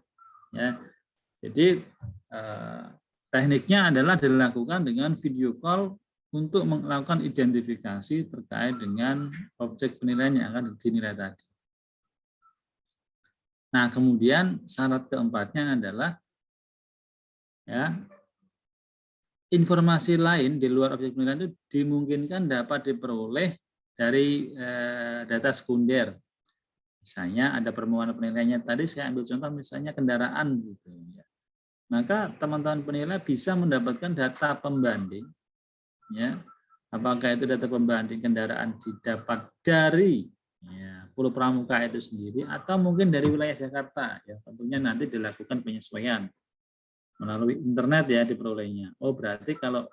Ya, jadi tekniknya adalah dilakukan dengan video call untuk melakukan identifikasi terkait dengan objek penilaian yang akan dinilai tadi. Nah, kemudian syarat keempatnya adalah ya, informasi lain di luar objek penilaian itu dimungkinkan dapat diperoleh dari data sekunder. Misalnya ada permohonan penilaiannya tadi, saya ambil contoh misalnya kendaraan gitu ya. Maka teman-teman penilai bisa mendapatkan data pembanding, ya, apakah itu data pembanding kendaraan didapat dari ya, Pulau Pramuka itu sendiri atau mungkin dari wilayah Jakarta, ya tentunya nanti dilakukan penyesuaian melalui internet ya diperolehnya. Oh berarti kalau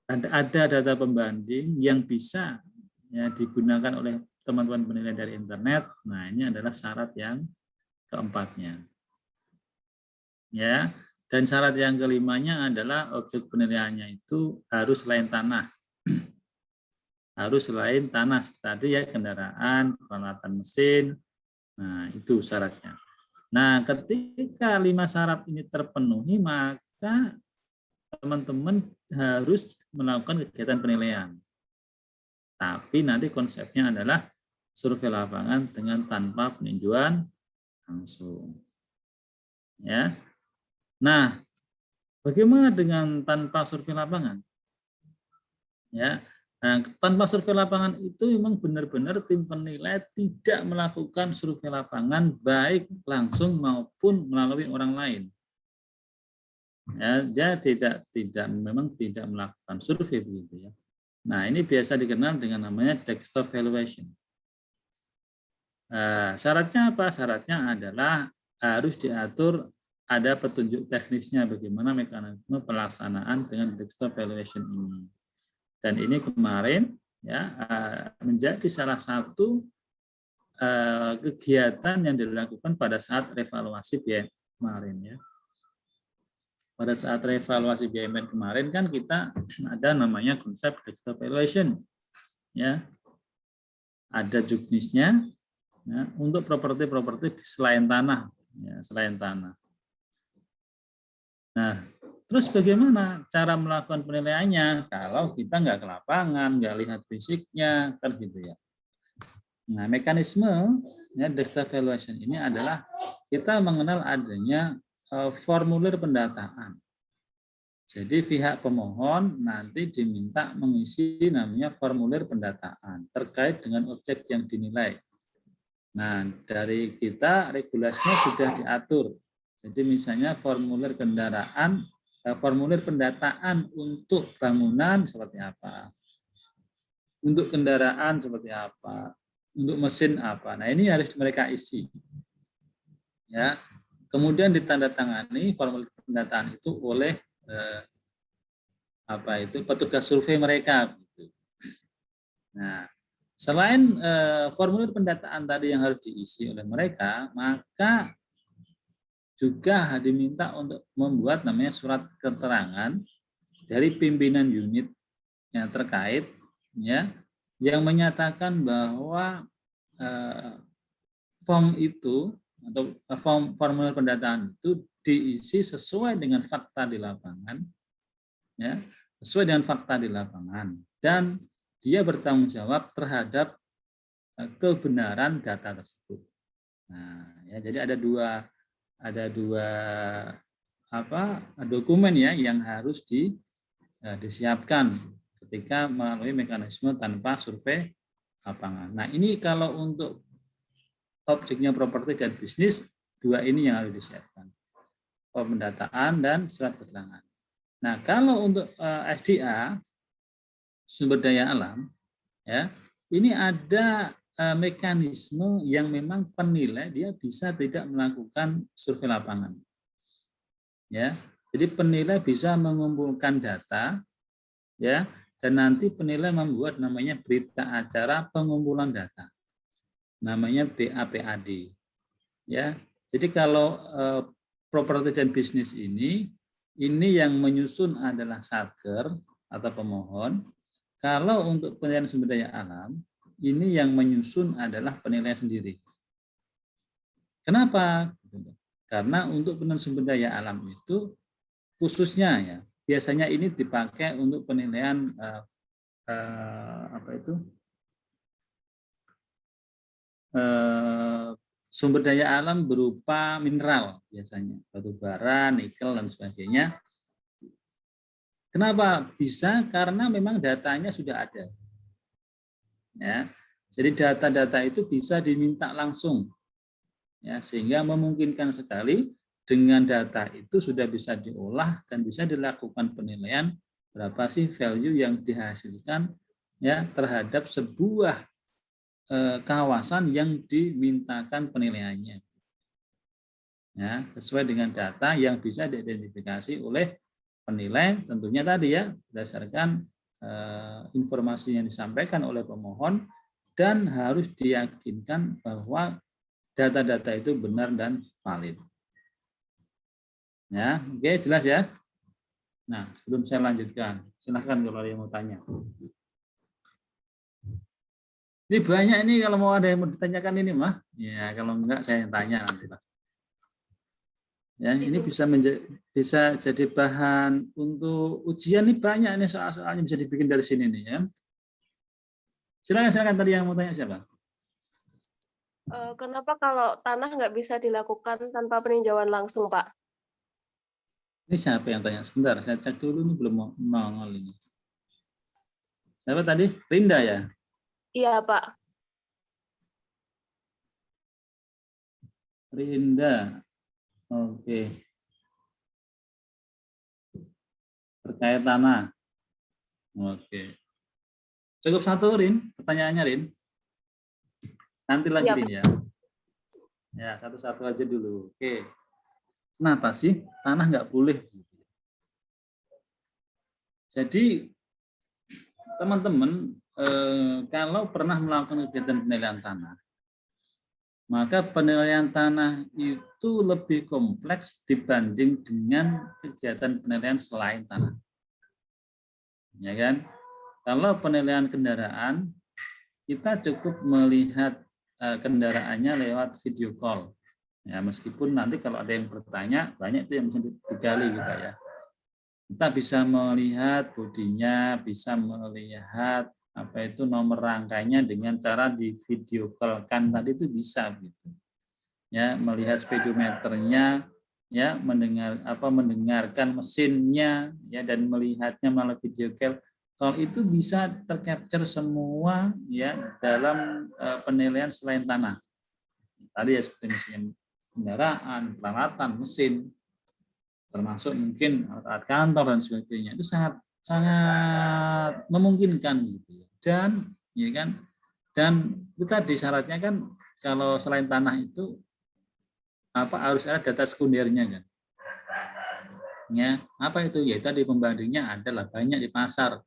ada data pembanding yang bisa ya digunakan oleh teman-teman penilai dari internet, nah ini adalah syarat yang keempatnya. Ya, dan syarat yang kelimanya adalah objek penilaiannya itu harus selain tanah. Harus selain tanah tadi ya, kendaraan, peralatan mesin. Nah, itu syaratnya. Nah, ketika 5 syarat ini terpenuhi, maka teman-teman harus melakukan kegiatan penilaian. Tapi nanti konsepnya adalah survei lapangan dengan tanpa peninjauan langsung. Ya. Nah, bagaimana dengan tanpa survei lapangan? Ya, nah, tanpa survei lapangan itu memang benar-benar tim penilai tidak melakukan survei lapangan baik langsung maupun melalui orang lain. Ya, dia memang tidak melakukan survei begitu ya. Nah, ini biasa dikenal dengan namanya desktop valuation. Syaratnya apa? Syaratnya adalah harus diatur ada petunjuk teknisnya bagaimana mekanisme pelaksanaan dengan desktop valuation ini. Dan ini kemarin ya menjadi salah satu kegiatan yang dilakukan pada saat revaluasi BMN kemarin ya. Pada saat revaluasi BMN kemarin kan kita ada namanya konsep desktop valuation ya. Ada juknisnya ya, untuk properti-properti selain tanah ya, selain tanah. Nah, terus bagaimana cara melakukan penilaiannya kalau kita nggak ke lapangan, nggak lihat fisiknya, kan gitu ya. Nah, mekanisme ya, desktop valuation ini adalah kita mengenal adanya formulir pendataan. Jadi pihak pemohon nanti diminta mengisi namanya formulir pendataan terkait dengan objek yang dinilai. Nah, dari kita regulasinya sudah diatur. Jadi misalnya formulir kendaraan formulir pendataan untuk bangunan seperti apa, untuk kendaraan seperti apa, untuk mesin apa. Nah, ini harus mereka isi. Ya. Kemudian ditandatangani formulir pendataan itu oleh petugas survei mereka. Nah, selain formulir pendataan tadi yang harus diisi oleh mereka, maka juga diminta untuk membuat namanya surat keterangan dari pimpinan unit yang terkait, ya, yang menyatakan bahwa form itu atau formulir pendataan itu diisi sesuai dengan fakta di lapangan, ya, sesuai dengan fakta di lapangan, dan dia bertanggung jawab terhadap kebenaran data tersebut. Nah, ya, jadi ada dua dokumen ya yang harus disiapkan ketika melalui mekanisme tanpa survei lapangan. Nah, ini kalau untuk objeknya properti dan bisnis, dua ini yang harus disiapkan, pendataan dan surat keterangan. Nah, kalau untuk SDA sumber daya alam, ya, ini ada mekanisme yang memang penilai dia bisa tidak melakukan survei lapangan. Ya, jadi penilai bisa mengumpulkan data, ya, dan nanti penilai membuat namanya berita acara pengumpulan data, namanya BAPAD. Ya, jadi kalau properti dan bisnis ini yang menyusun adalah satker atau pemohon. Kalau untuk penilaian sumber daya alam, ini yang menyusun adalah penilai sendiri. Kenapa? Karena untuk penilaian sumber daya alam itu khususnya ya, biasanya ini dipakai untuk penilaian sumber daya alam berupa mineral biasanya, batu bara, nikel dan sebagainya. Kenapa bisa? Karena memang datanya sudah ada. Ya, jadi data-data itu bisa diminta langsung, ya, sehingga memungkinkan sekali dengan data itu sudah bisa diolah dan bisa dilakukan penilaian berapa sih value yang dihasilkan, ya, terhadap sebuah kawasan yang dimintakan penilaiannya, ya, sesuai dengan data yang bisa diidentifikasi oleh penilai, tentunya tadi ya berdasarkan informasi yang disampaikan oleh pemohon dan harus diyakinkan bahwa data-data itu benar dan valid. Ya, oke, jelas ya. Nah, sebelum saya lanjutkan, silahkan kalau ada yang mau tanya. Ini banyak ini, kalau mau ada yang mau ditanyakan ini mah, ya kalau enggak saya yang tanya nanti lah. Ya, ini bisa jadi bahan untuk ujian, nih banyak nih soal-soalnya bisa dibikin dari sini nih ya. Silakan tadi yang mau tanya siapa? Kenapa kalau tanah nggak bisa dilakukan tanpa peninjauan langsung, Pak? Ini siapa yang tanya? Sebentar, saya cek dulu, ini belum nongol ini. Siapa tadi? Rinda ya? Iya, Pak. Rinda. Oke. Terkait tanah. Oke. Cukup satu, Rin? Pertanyaannya, Rin? Nanti lanjutin ya. Ya, satu-satu aja dulu. Oke. Kenapa sih tanah nggak boleh? Jadi, teman-teman, kalau pernah melakukan kegiatan penilaian tanah, maka penilaian tanah itu lebih kompleks dibanding dengan kegiatan penilaian selain tanah. Ya kan? Kalau penilaian kendaraan, kita cukup melihat kendaraannya lewat video call. Ya, meskipun nanti kalau ada yang bertanya, banyak itu yang bisa digali kita ya. Kita bisa melihat bodinya, bisa melihat nomor rangkainya dengan cara di video call kan tadi itu bisa gitu. Ya, melihat speedometernya, ya, mendengarkan mesinnya, ya, dan melihatnya melalui video call itu bisa tercapture semua ya dalam penilaian selain tanah. Tadi ya seperti misalnya kendaraan, peralatan, mesin. termasuk mungkin alat kantor dan sebagainya, itu sangat sangat memungkinkan gitu. Dan ya kan, dan itu tadi syaratnya kan kalau selain tanah itu harus ada data sekundernya kan. Ya, apa itu? Ya tadi pembandingnya adalah banyak di pasar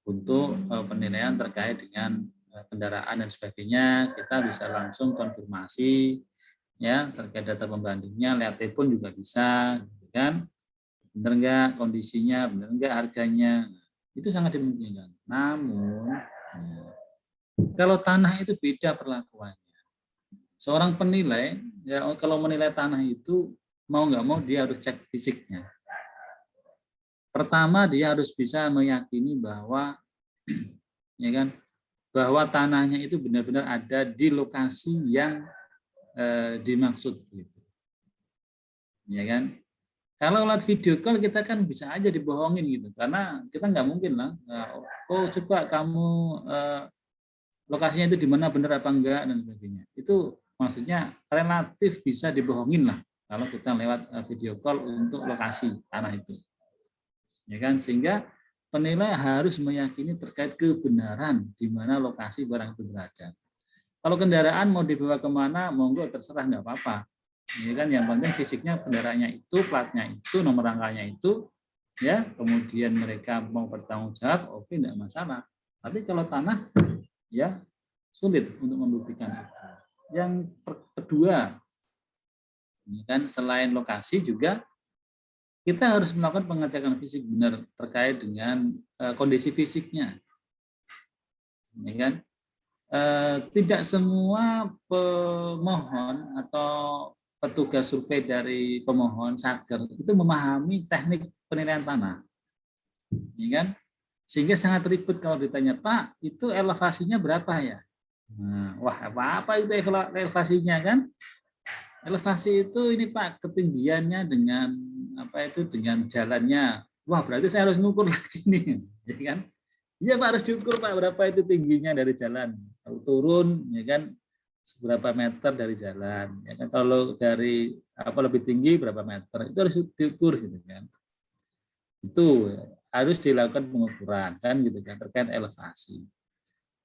untuk penilaian terkait dengan kendaraan dan sebagainya. Kita bisa langsung konfirmasi ya terkait data pembandingnya, lewat telepon juga bisa, gitu kan? Benar enggak kondisinya, benar enggak harganya, itu sangat dimungkinkan. Namun ya, kalau tanah itu beda perlakuannya. Seorang penilai ya kalau menilai tanah itu mau nggak mau dia harus cek fisiknya. Pertama dia harus bisa meyakini bahwa ya kan, bahwa tanahnya itu benar-benar ada di lokasi yang dimaksud gitu. Ya kan? Kalau lewat video call kita kan bisa aja dibohongin gitu, karena kita nggak mungkin lah. Oh coba kamu lokasinya itu di mana, benar apa enggak dan sebagainya. Itu maksudnya relatif bisa dibohongin lah kalau kita lewat video call untuk lokasi tanah itu. Ya kan, sehingga penilai harus meyakini terkait kebenaran di mana lokasi barang itu berada. Kalau kendaraan mau dibawa kemana, monggo terserah, nggak apa-apa. Ya kan, yang penting fisiknya kendaraannya itu, platnya itu, nomor rangkanya itu, ya. Kemudian mereka mau bertanggung jawab, oke, tidak masalah. Tapi kalau tanah, ya sulit untuk membuktikan itu. Yang kedua, ya kan, selain lokasi juga kita harus melakukan pengecekan fisik benar terkait dengan kondisi fisiknya, ya kan. Tidak semua pemohon atau petugas survei dari pemohon satker itu memahami teknik penilaian tanah, ya kan, sehingga sangat ribet kalau ditanya, Pak itu elevasinya berapa ya? Nah, wah apa itu elevasinya kan? Elevasi itu ini Pak ketinggiannya dengan apa itu dengan jalannya. Wah berarti saya harus ngukur lagi nih, ya kan? Iya Pak, harus diukur Pak berapa itu tingginya dari jalan. Kalau turun ya kan seberapa meter dari jalan. Ya kan, kalau dari apa lebih tinggi berapa meter, itu harus diukur gitu kan. Itu harus dilakukan pengukuran kan gitu kan terkait elevasi.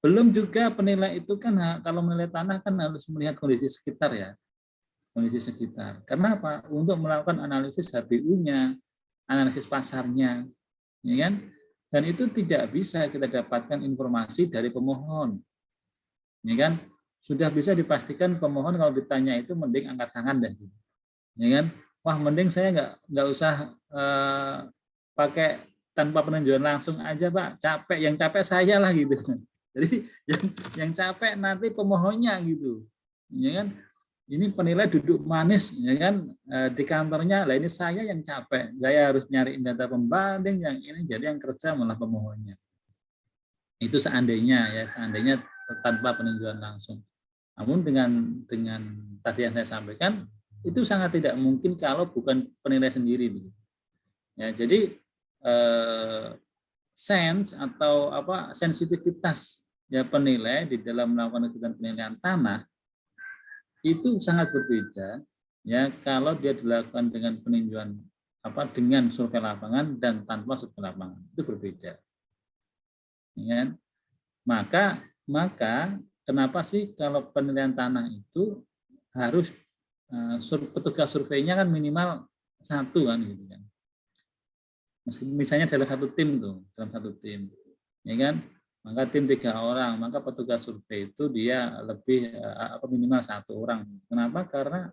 Belum juga penilai itu kan kalau menilai tanah kan harus melihat kondisi sekitar ya. Kondisi sekitar. Karena apa? Untuk melakukan analisis HBU-nya, analisis pasarnya, ya kan? Dan itu tidak bisa kita dapatkan informasi dari pemohon, ya kan? Sudah bisa dipastikan pemohon kalau ditanya itu mending angkat tangan deh, ya kan? Wah mending saya nggak usah pakai tanpa peninjauan langsung aja Pak, capek, yang capek saya lah gitu. Jadi yang capek nanti pemohonnya gitu, ya kan? Ini penilai duduk manis ya kan di kantornya, lah ini saya yang capek, saya harus nyari data pembanding yang ini, jadi yang kerja malah pemohonnya. Itu seandainya tanpa peninjauan langsung. Namun dengan tadi yang saya sampaikan itu sangat tidak mungkin kalau bukan penilai sendiri. Ya, jadi sense atau apa sensitivitas ya penilai di dalam melakukan kegiatan penilaian tanah itu sangat berbeda ya kalau dia dilakukan dengan peninjauan dengan survei lapangan dan tanpa survei lapangan, itu berbeda. Ya. Maka kenapa sih kalau penilaian tanah itu harus petugas surveinya kan minimal 1 kan gitu kan. Misalnya dalam satu tim, ya kan? Maka tim 3 orang, maka petugas survei itu dia lebih minimal 1 orang. Kenapa? Karena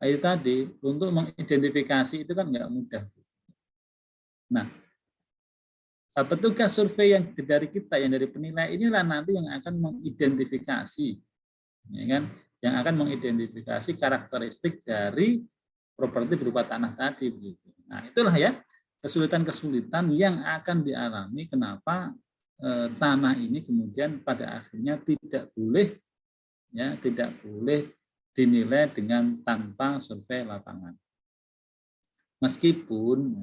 itu tadi untuk mengidentifikasi itu kan nggak mudah. Nah, petugas survei yang dari kita, yang dari penilai inilah nanti yang akan mengidentifikasi, ya kan? Yang akan mengidentifikasi karakteristik dari properti berupa tanah tadi begitu. Nah, itulah ya kesulitan-kesulitan yang akan dialami kenapa tanah ini kemudian pada akhirnya tidak boleh dinilai dengan tanpa survei lapangan. Meskipun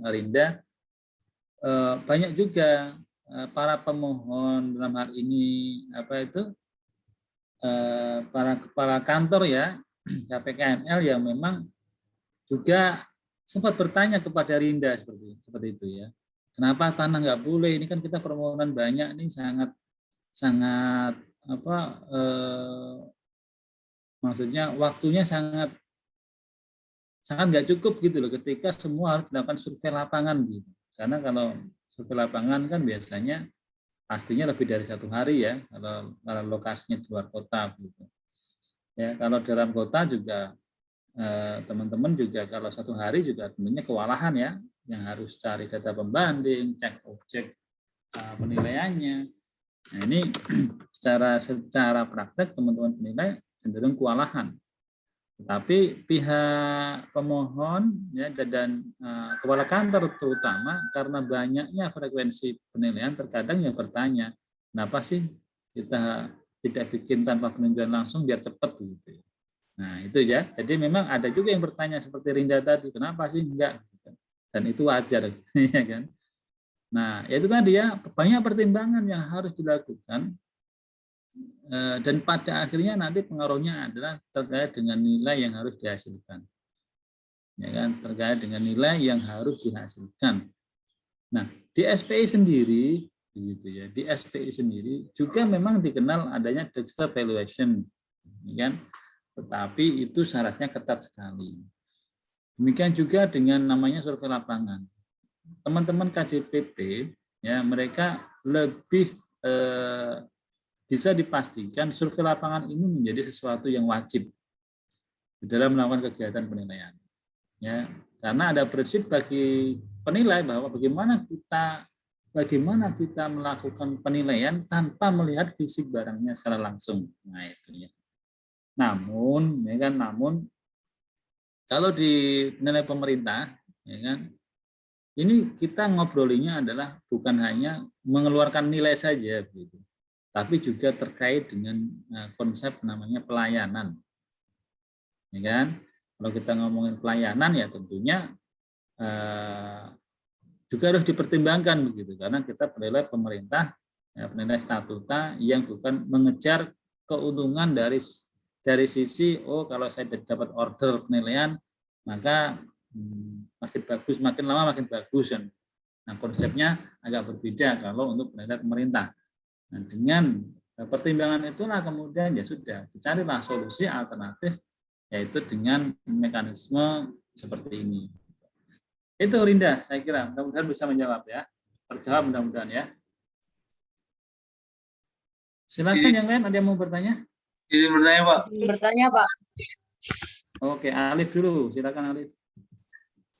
Rinda banyak juga para pemohon dalam hal ini para kepala kantor ya KPKNL yang memang juga sempat bertanya kepada Rinda seperti itu ya. Kenapa tanah nggak boleh? Ini kan kita permohonan banyak nih, sangat apa maksudnya waktunya sangat nggak cukup gitu loh, ketika semua harus dilakukan survei lapangan gitu. Karena kalau survei lapangan kan biasanya pastinya lebih dari 1 hari ya, kalau lokasinya di luar kota gitu. Ya, kalau dalam kota juga teman-teman juga kalau 1 hari juga tentunya kewalahan ya, yang harus cari data pembanding, cek objek penilaiannya. Nah, ini secara praktek teman-teman penilai cenderung kewalahan. Tetapi pihak pemohon ya, dan kepala kantor terutama, karena banyaknya frekuensi penilaian, terkadang yang bertanya, kenapa sih kita tidak bikin tanpa peninjauan langsung biar cepat gitu. Nah itu ya, jadi memang ada juga yang bertanya seperti Rinda tadi, kenapa sih enggak? Dan itu wajar, ya kan? Nah itu tadi ya, banyak pertimbangan yang harus dilakukan, dan pada akhirnya nanti pengaruhnya adalah terkait dengan nilai yang harus dihasilkan, ya kan? Terkait dengan nilai yang harus dihasilkan. Nah di SPI sendiri, gitu ya, di SPI sendiri juga memang dikenal adanya Dexter Valuation, ya kan? Tetapi itu syaratnya ketat sekali. Demikian juga dengan namanya survei lapangan. Teman-teman KJPP ya, mereka lebih bisa dipastikan survei lapangan ini menjadi sesuatu yang wajib di dalam melakukan kegiatan penilaian. Ya, karena ada prinsip bagi penilai bahwa bagaimana kita melakukan penilaian tanpa melihat fisik barangnya secara langsung. Nah, itu ya. Namun kalau di nilai pemerintah, ya kan, ini kita ngobrolinya adalah bukan hanya mengeluarkan nilai saja, gitu, tapi juga terkait dengan konsep namanya pelayanan, ya kan. Kalau kita ngomongin pelayanan ya tentunya juga harus dipertimbangkan begitu, karena kita penilai pemerintah, ya, penilai statuta yang bukan mengejar keuntungan dari sisi kalau saya dapat order penilaian maka makin bagus, makin lama makin bagus. Nah konsepnya agak berbeda kalau untuk penilaian pemerintah. Nah, dengan pertimbangan itulah kemudian ya sudah dicarilah solusi alternatif, yaitu dengan mekanisme seperti ini. Itu Rinda, saya kira mudah-mudahan bisa menjawab ya. Terjawab mudah-mudahan ya. Silakan yang lain, ada yang mau bertanya? Izin bertanya, Pak. Bertanya, Pak. Oke, Alif dulu, silakan Alif.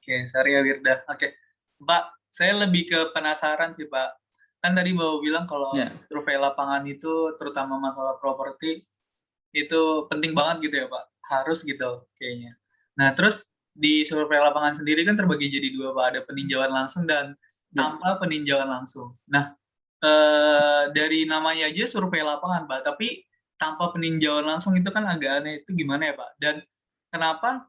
Oke, Saria Wirda. Oke, Pak, saya lebih ke penasaran sih, Pak. Kan tadi Bapak bilang kalau survei lapangan itu, terutama masalah properti, itu penting banget gitu ya, Pak. Harus gitu, kayaknya. Nah, terus di survei lapangan sendiri kan terbagi jadi 2, Pak. Ada peninjauan langsung dan tanpa peninjauan langsung. Nah, dari namanya aja survei lapangan, Pak. Tapi tanpa peninjauan langsung itu kan agak aneh, itu gimana ya Pak? Dan kenapa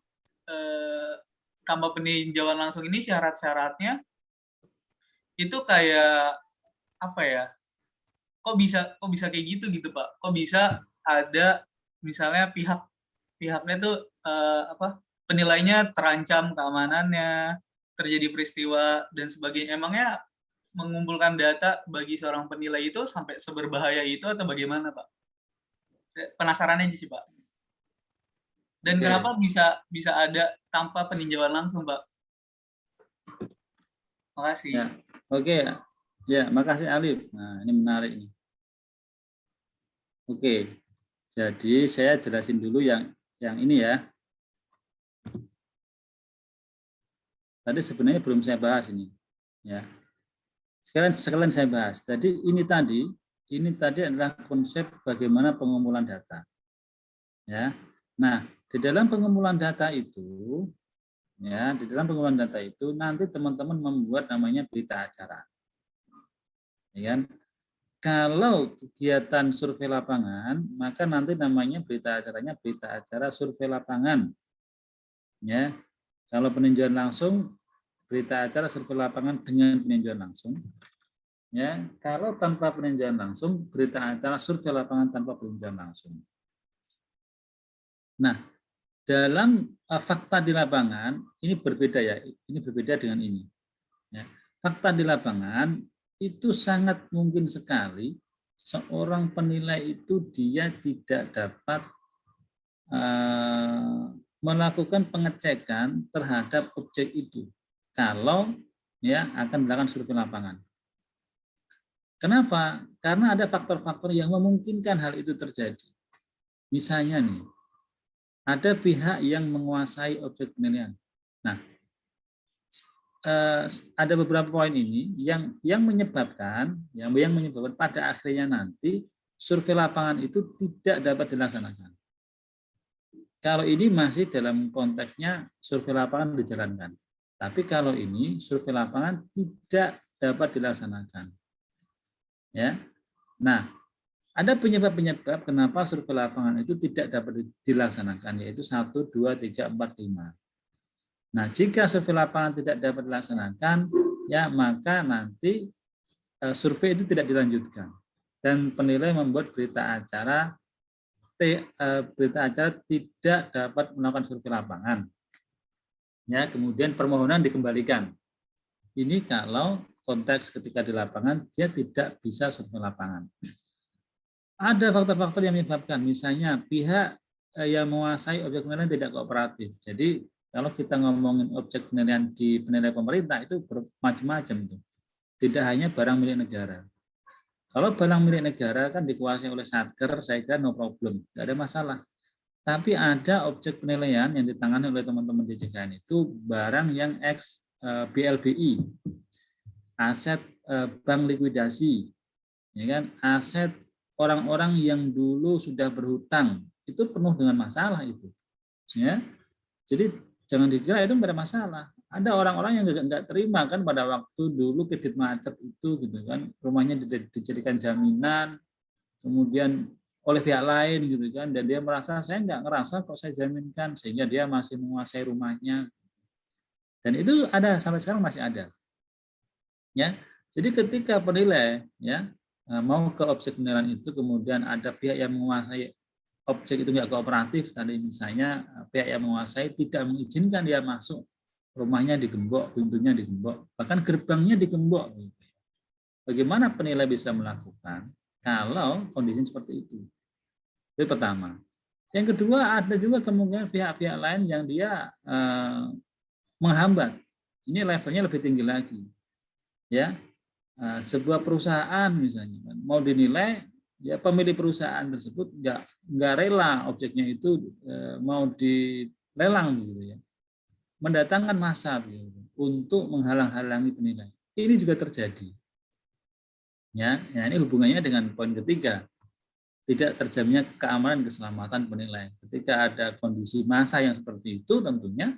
tanpa peninjauan langsung ini syarat-syaratnya itu kayak apa ya? Kok bisa kayak gitu Pak? Kok bisa ada misalnya pihaknya tuh penilainya terancam keamanannya, terjadi peristiwa dan sebagainya. Emangnya mengumpulkan data bagi seorang penilai itu sampai seberbahaya itu atau bagaimana Pak? Penasaran aja sih Pak. Dan kenapa bisa ada tanpa peninjauan langsung Pak? Makasih. Ya, oke. Ya, makasih Alif. Nah, ini menarik nih. Oke. Jadi saya jelasin dulu yang ini ya. Tadi sebenarnya belum saya bahas ini. Ya. Sekalian saya bahas. Jadi ini tadi adalah konsep bagaimana pengumpulan data. Ya. Nah, di dalam pengumpulan data itu nanti teman-teman membuat namanya berita acara. Ya kan? Kalau kegiatan survei lapangan, maka nanti namanya berita acaranya berita acara survei lapangan. Ya. Kalau peninjauan langsung, berita acara survei lapangan dengan peninjauan langsung. Ya, kalau tanpa peninjauan langsung, berita acara survei lapangan tanpa peninjauan langsung. Nah, dalam fakta di lapangan ini berbeda ya, ini berbeda dengan ini. Ya. Fakta di lapangan itu sangat mungkin sekali seorang penilai itu dia tidak dapat melakukan pengecekan terhadap objek itu kalau ya akan melakukan survei lapangan. Kenapa? Karena ada faktor-faktor yang memungkinkan hal itu terjadi. Misalnya nih, ada pihak yang menguasai objek penilaian. Nah, ada beberapa poin ini yang menyebabkan pada akhirnya nanti survei lapangan itu tidak dapat dilaksanakan. Kalau ini masih dalam konteksnya survei lapangan dijalankan. Tapi kalau ini survei lapangan tidak dapat dilaksanakan. Ya. Nah, ada penyebab-penyebab kenapa survei lapangan itu tidak dapat dilaksanakan, yaitu 1, 2, 3, 4, 5. Nah, jika survei lapangan tidak dapat dilaksanakan, ya maka nanti survei itu tidak dilanjutkan dan penilai membuat berita acara tidak dapat melakukan survei lapangan. Ya, kemudian permohonan dikembalikan. Ini kalau konteks ketika di lapangan dia tidak bisa survei lapangan. Ada faktor-faktor yang menyebabkan, misalnya pihak yang menguasai objek penilaian tidak kooperatif. Jadi kalau kita ngomongin objek penilaian di penilai pemerintah itu bermacam-macam tuh. Tidak hanya barang milik negara. Kalau barang milik negara kan dikuasai oleh Satker, saya kira no problem, tidak ada masalah. Tapi ada objek penilaian yang ditangani oleh teman-teman di DJKN itu barang yang ex BLBI, aset bank likuidasi, ya kan, aset orang-orang yang dulu sudah berhutang, itu penuh dengan masalah itu. Ya. Jadi jangan dikira itu tidak ada masalah. Ada orang-orang yang nggak terima kan pada waktu dulu kredit macet itu gitu kan, rumahnya dijadikan jaminan, kemudian oleh pihak lain gitu kan, dan dia merasa saya nggak ngerasa kok saya jaminkan, sehingga dia masih menguasai rumahnya. Dan itu ada sampai sekarang masih ada. Ya, jadi ketika penilai ya mau ke objek penilaian itu, kemudian ada pihak yang menguasai objek itu nggak kooperatif, tadi misalnya pihak yang menguasai tidak mengizinkan dia masuk, rumahnya digembok, pintunya digembok, bahkan gerbangnya digembok. Bagaimana penilai bisa melakukan kalau kondisi seperti itu? Itu pertama. Yang kedua, ada juga kemungkinan pihak-pihak lain yang dia menghambat. Ini levelnya lebih tinggi lagi. Ya, sebuah perusahaan misalnya mau dinilai, ya pemilik perusahaan tersebut nggak rela objeknya itu mau dilelang gitu ya, mendatangkan massa gitu, untuk menghalang-halangi penilai. Ini juga terjadi. Ya, ini hubungannya dengan poin ketiga, tidak terjaminnya keamanan keselamatan penilai. Ketika ada kondisi massa yang seperti itu, tentunya,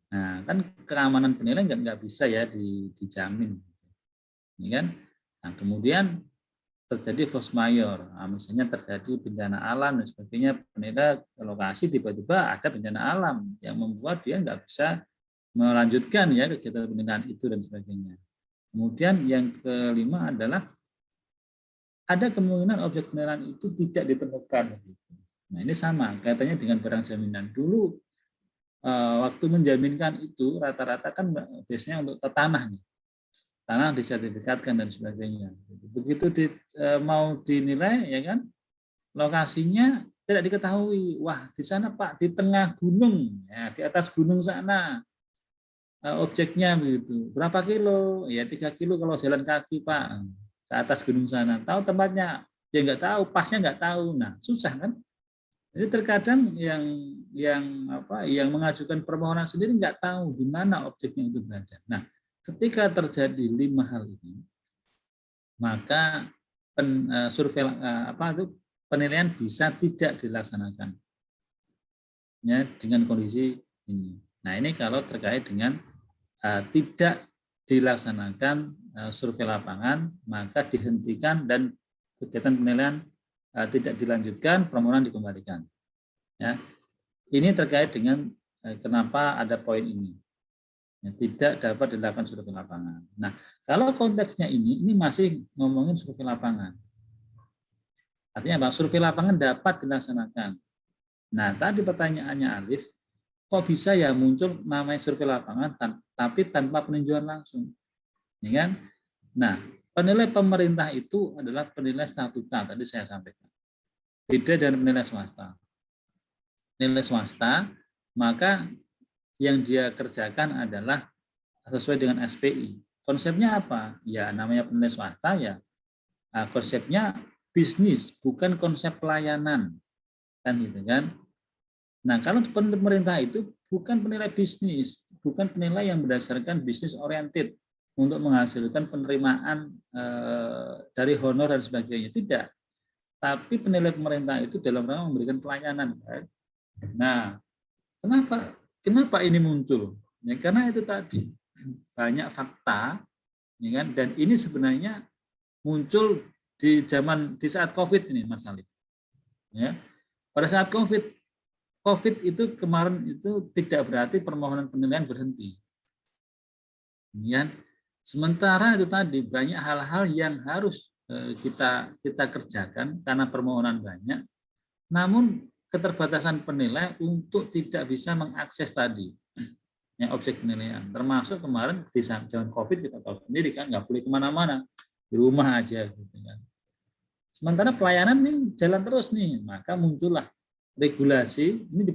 nah kan keamanan penilai nggak bisa ya dijamin. Ini kan. Nah, kemudian terjadi force majeure, misalnya terjadi bencana alam dan sebagainya, penilai lokasi tiba-tiba ada bencana alam yang membuat dia nggak bisa melanjutkan ya kegiatan penilaian itu dan sebagainya. Kemudian yang kelima adalah ada kemungkinan objek penilaian itu tidak ditemukan. Nah, ini sama kaitannya dengan barang jaminan. Dulu waktu menjaminkan itu rata-rata kan biasanya untuk tanah nih. Tanah disertifikatkan dan sebagainya. Begitu mau dinilai, ya kan, lokasinya tidak diketahui. Wah, di sana Pak, di tengah gunung, ya, di atas gunung sana, objeknya begitu. Berapa kilo? Ya 3 kilo kalau jalan kaki Pak, ke atas gunung sana. Tahu tempatnya? Ya nggak tahu, pasnya nggak tahu. Nah, susah kan? Jadi terkadang yang mengajukan permohonan sendiri nggak tahu di mana objeknya itu berada. Nah, ketika terjadi 5 hal ini, maka survei penilaian bisa tidak dilaksanakan ya dengan kondisi ini. Nah, ini kalau terkait dengan tidak dilaksanakan survei lapangan, maka dihentikan dan kegiatan penilaian tidak dilanjutkan, permohonan dikembalikan. Ya, ini terkait dengan kenapa ada poin ini. Ya, tidak dapat dilakukan survei lapangan. Nah, kalau konteksnya ini masih ngomongin survei lapangan. Artinya apa? Survei lapangan dapat dilaksanakan. Nah, tadi pertanyaannya Alif, kok bisa ya muncul namanya survei lapangan tapi tanpa peninjauan langsung, ya kan? Nah, penilai pemerintah itu adalah penilai statuta, tadi saya sampaikan. Beda dengan penilai swasta. Penilai swasta, maka yang dia kerjakan adalah sesuai dengan SPI. Konsepnya apa? Ya namanya penilai swasta ya. Nah, konsepnya bisnis, bukan konsep pelayanan, kan gitu kan? Nah, kalau pemerintah itu bukan penilai bisnis, bukan penilai yang berdasarkan bisnis oriented untuk menghasilkan penerimaan dari honor dan sebagainya, tidak. Tapi penilai pemerintah itu dalam rangka memberikan pelayanan. Kan? Nah, kenapa ini muncul? Ya, karena itu tadi banyak fakta, ya kan? Dan ini sebenarnya muncul di saat COVID ini, Mas Alif. Ya, pada saat COVID itu kemarin itu tidak berarti permohonan penilaian berhenti. Ya. Sementara itu tadi banyak hal-hal yang harus kita kerjakan karena permohonan banyak. Namun keterbatasan penilai untuk tidak bisa mengakses tadi ya, objek penilaian. Termasuk kemarin di zaman COVID kita tahu sendiri kan nggak boleh kemana-mana, di rumah aja gitu kan. Sementara pelayanan ini jalan terus nih, maka muncullah regulasi ini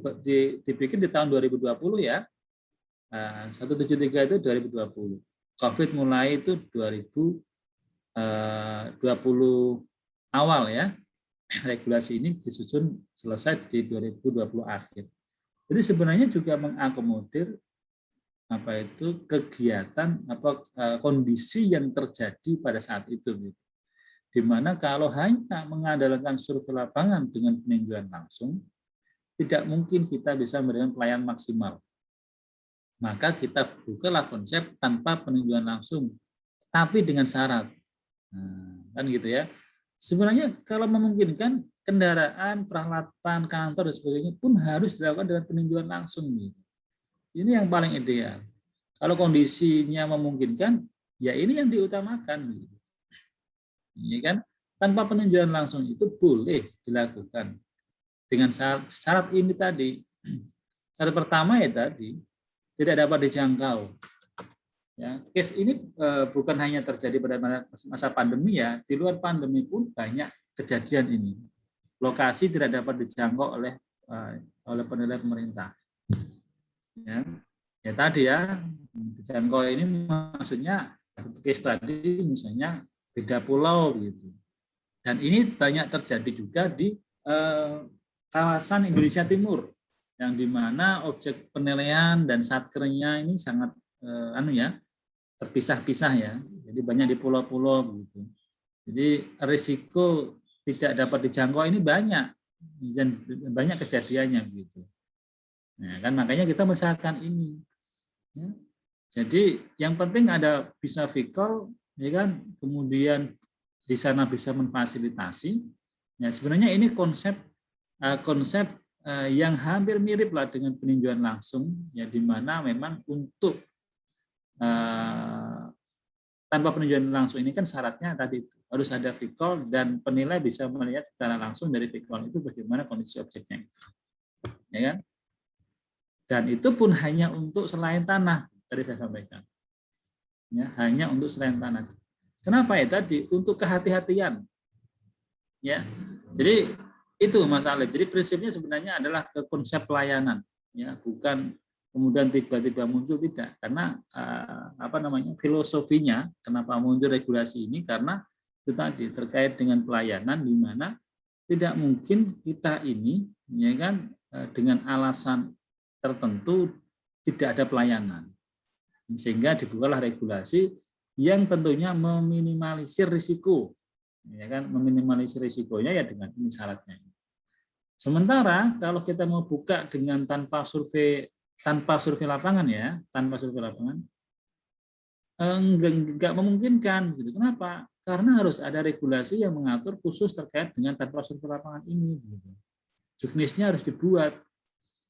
dibikin di tahun 2020 ya. 173 itu 2020. COVID mulai itu 2020 awal ya. Regulasi ini disusun selesai di 2020 akhir. Jadi sebenarnya juga mengakomodir kegiatan kondisi yang terjadi pada saat itu. Di mana kalau hanya mengandalkan survei lapangan dengan peninjauan langsung, tidak mungkin kita bisa memberikan pelayanan maksimal. Maka kita bukalah konsep tanpa peninjauan langsung, tapi dengan syarat. Nah, kan gitu ya. Sebenarnya kalau memungkinkan kendaraan, peralatan, kantor dan sebagainya pun harus dilakukan dengan peninjauan langsung. Ini yang paling ideal. Kalau kondisinya memungkinkan, ya ini yang diutamakan. Ya kan? Tanpa peninjauan langsung itu boleh dilakukan dengan syarat ini tadi. Syarat pertama ya tadi tidak dapat dijangkau. Ya, case ini bukan hanya terjadi pada masa pandemi ya, di luar pandemi pun banyak kejadian ini. Lokasi tidak dapat dijangkau oleh penilai pemerintah. Ya tadi ya, dijangkau ini maksudnya case tadi misalnya beda pulau gitu. Dan ini banyak terjadi juga di kawasan Indonesia Timur, yang dimana objek penilaian dan satkernya ini sangat terpisah-pisah ya. Jadi banyak di pulau-pulau gitu. Jadi risiko tidak dapat dijangkau ini banyak dan banyak kejadiannya gitu. Nah, kan makanya kita misalkan ini. Ya. Jadi yang penting ada bisa vikol, ya kan, kemudian di sana bisa memfasilitasi. Ya, sebenarnya ini konsep yang hampir mirip lah dengan peninjauan langsung, ya, di mana memang untuk tanpa peninjauan langsung ini kan syaratnya tadi harus ada vikol dan penilai bisa melihat secara langsung dari vikol itu bagaimana kondisi objeknya, ya kan? Dan itu pun hanya untuk selain tanah tadi saya sampaikan, ya, hanya untuk selain tanah. Kenapa ya tadi? Untuk kehati-hatian, ya. Jadi itu Mas Alif. Jadi prinsipnya sebenarnya adalah ke konsep pelayanan, ya, bukan kemudian tiba-tiba muncul, tidak. Karena filosofinya kenapa muncul regulasi ini karena itu tadi terkait dengan pelayanan, di mana tidak mungkin kita ini, ya kan, dengan alasan tertentu tidak ada pelayanan. Sehingga dibukalah regulasi yang tentunya meminimalisir risiko, ya kan, meminimalisir risikonya ya dengan ini syaratnya. Sementara kalau kita mau buka dengan tanpa survei lapangan ya, tanpa survei lapangan enggak memungkinkan gitu. Kenapa? Karena harus ada regulasi yang mengatur khusus terkait dengan tanpa survei lapangan ini gitu. Juknisnya harus dibuat.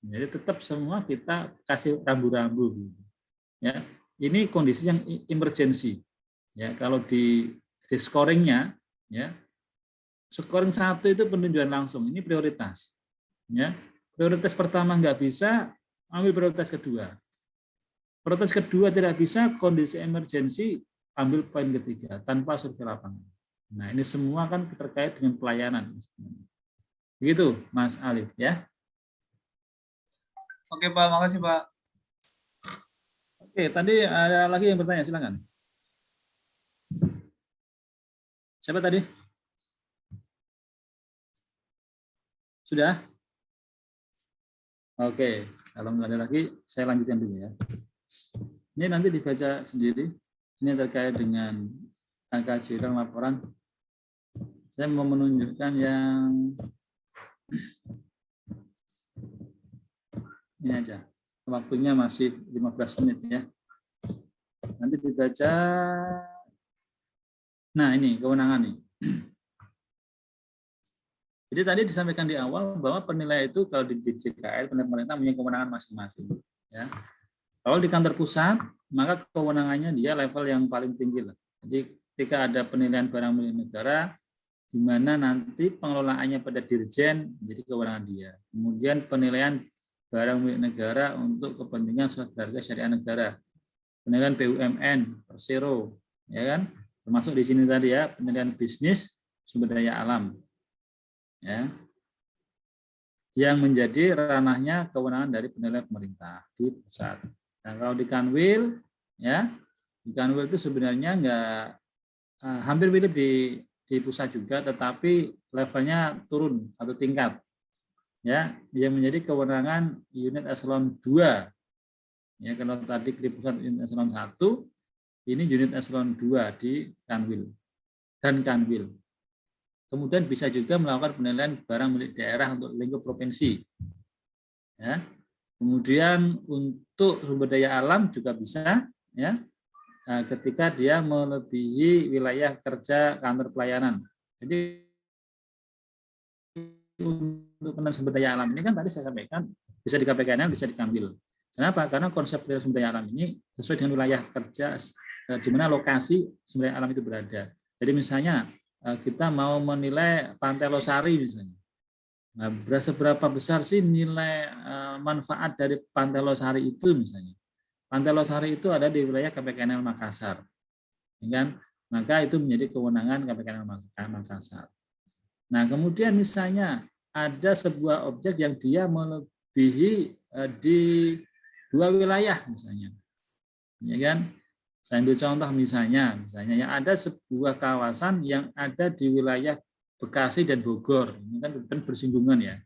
Jadi tetap semua kita kasih rambu-rambu gitu. Ya, ini kondisi yang emergency. Ya, kalau di scoringnya, ya, scoring 1 itu peninjauan langsung, ini prioritas. Ya, prioritas pertama nggak bisa, ambil prioritas kedua. Prioritas kedua tidak bisa, kondisi emergensi, ambil poin ketiga, tanpa survei lapangan. Nah, ini semua kan terkait dengan pelayanan. Begitu, Mas Alif, ya. Oke Pak, makasih Pak. Oke, tadi ada lagi yang bertanya, silakan. Siapa tadi? Sudah? Oke, kalau nggak ada lagi, saya lanjutkan dulu ya. Ini nanti dibaca sendiri. Ini terkait dengan angka jiran laporan. Saya mau menunjukkan yang ini aja. Waktunya masih 15 menit ya. Nanti dibaca. Nah, ini kewenangan nih. Jadi tadi disampaikan di awal bahwa penilaian itu kalau di DJKN pemerintah punya kewenangan masing-masing. Ya. Kalau di kantor pusat, maka kewenangannya dia level yang paling tinggi lah. Jadi ketika ada penilaian barang milik negara, di mana nanti pengelolaannya pada dirjen menjadi kewenangan dia. Kemudian penilaian barang milik negara untuk kepentingan suatu harga syariah negara, penilaian BUMN, Persero, ya kan? Termasuk di sini tadi ya penilaian bisnis sumber daya alam. Ya, yang menjadi ranahnya kewenangan dari penilaian pemerintah di pusat. Nah, kalau di Kanwil, ya, di Kanwil itu sebenarnya hampir mirip di pusat juga, tetapi levelnya turun satu tingkat, ya, yang menjadi kewenangan unit eselon 2. Ya, kalau tadi di pusat unit eselon 1, ini unit eselon 2 di Kanwil dan Kanwil. Kemudian bisa juga melakukan penilaian barang milik daerah untuk lingkup provinsi. Ya. Kemudian untuk sumber daya alam juga bisa, ya, ketika dia melebihi wilayah kerja kantor pelayanan. Jadi untuk penilaian sumber daya alam ini kan tadi saya sampaikan bisa di KPKN, bisa di Kanwil. Kenapa? Karena konsep penilaian sumber daya alam ini sesuai dengan wilayah kerja di mana lokasi sumber daya alam itu berada. Jadi misalnya kita mau menilai Pantai Losari misalnya. Nah, berapa besar sih nilai manfaat dari Pantai Losari itu misalnya? Pantai Losari itu ada di wilayah KPKN Makassar. Kan? Maka itu menjadi kewenangan KPKN Makassar. Nah, kemudian misalnya ada sebuah objek yang dia melebihi di 2 wilayah misalnya. Ya kan? Saya ambil contoh misalnya yang ada sebuah kawasan yang ada di wilayah Bekasi dan Bogor. Ini kan bersinggungan ya.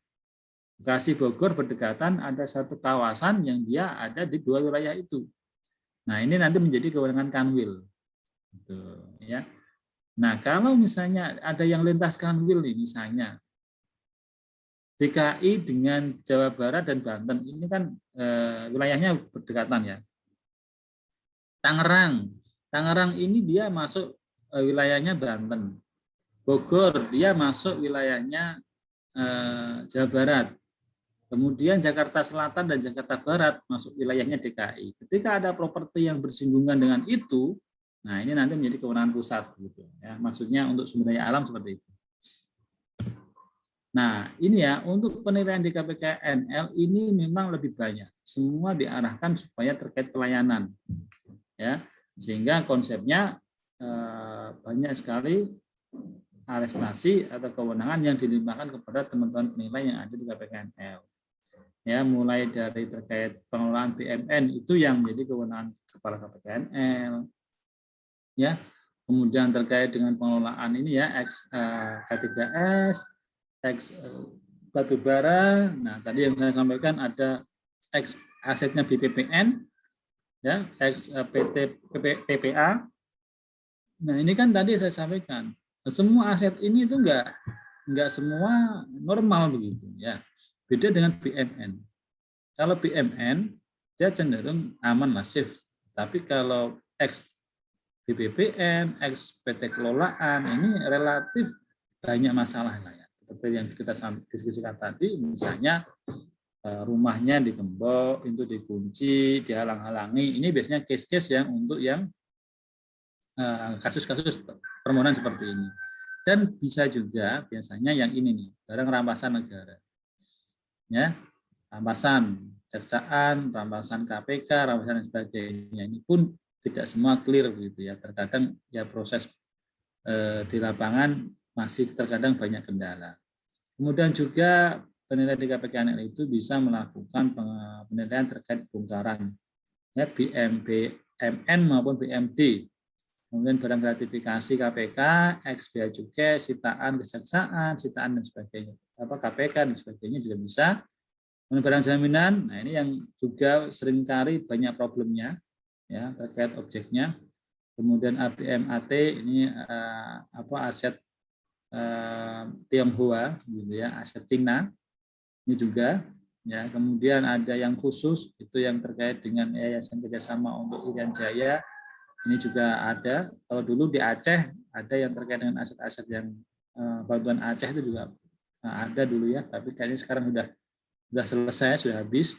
Bekasi Bogor berdekatan, ada satu kawasan yang dia ada di 2 wilayah itu. Nah, ini nanti menjadi kewenangan Kanwil. Gitu, ya. Nah, kalau misalnya ada yang lintas Kanwil nih misalnya DKI dengan Jawa Barat dan Banten, ini kan wilayahnya berdekatan ya. Tangerang ini dia masuk wilayahnya Banten. Bogor dia masuk wilayahnya Jawa Barat. Kemudian Jakarta Selatan dan Jakarta Barat masuk wilayahnya DKI. Ketika ada properti yang bersinggungan dengan itu, nah ini nanti menjadi kewenangan pusat gitu ya. Maksudnya untuk sumber daya alam seperti itu. Nah, ini ya untuk penilaian di KPKNL ini memang lebih banyak. Semua diarahkan supaya terkait pelayanan. Ya, sehingga konsepnya banyak sekali arestasi atau kewenangan yang dilimpahkan kepada teman-teman penilai yang ada di KPKNL. Ya, mulai dari terkait pengelolaan BUMN itu yang menjadi kewenangan kepala KPKNL. Ya, kemudian terkait dengan pengelolaan ini ya K3S, batubara. Nah, tadi yang saya sampaikan ada asetnya BPPN. Ya, PT PPA. Nah, ini kan tadi saya sampaikan, semua aset ini itu enggak semua normal begitu ya. Beda dengan BUMN. Kalau BUMN dia cenderung aman lah, safe. Tapi kalau BPPN, PT kelolaan ini relatif banyak masalah lah ya. Seperti yang kita diskusikan tadi, misalnya rumahnya digembok, pintu dikunci, dihalang-halangi. Ini biasanya case-case yang untuk yang kasus-kasus permohonan seperti ini. Dan bisa juga biasanya yang ini nih, barang rampasan negara. Ya, rampasan. kejaksaan, rampasan KPK, rampasan dan sebagainya. Ini pun tidak semua clear begitu ya. Terkadang ya proses di lapangan masih terkadang banyak kendala. Kemudian juga penilai di KPKNL itu bisa melakukan penilaian terkait bongkaran ya, BMN maupun BMD. Kemudian barang gratifikasi KPK, ex bea cukai, sitaan kejaksaan, sitaan dan sebagainya. KPK dan sebagainya juga bisa. Kemudian barang jaminan, nah ini yang juga seringkali banyak problemnya ya terkait objeknya. Kemudian ABMAT ini aset Tionghoa gitu ya, aset Cina. Ini juga ya. Kemudian ada yang khusus itu yang terkait dengan Yayasan Kerjasama untuk Irian Jaya. Ini juga ada. Kalau dulu di Aceh ada yang terkait dengan aset-aset yang bantuan Aceh itu juga ada dulu ya, tapi kayaknya sekarang sudah selesai, sudah habis.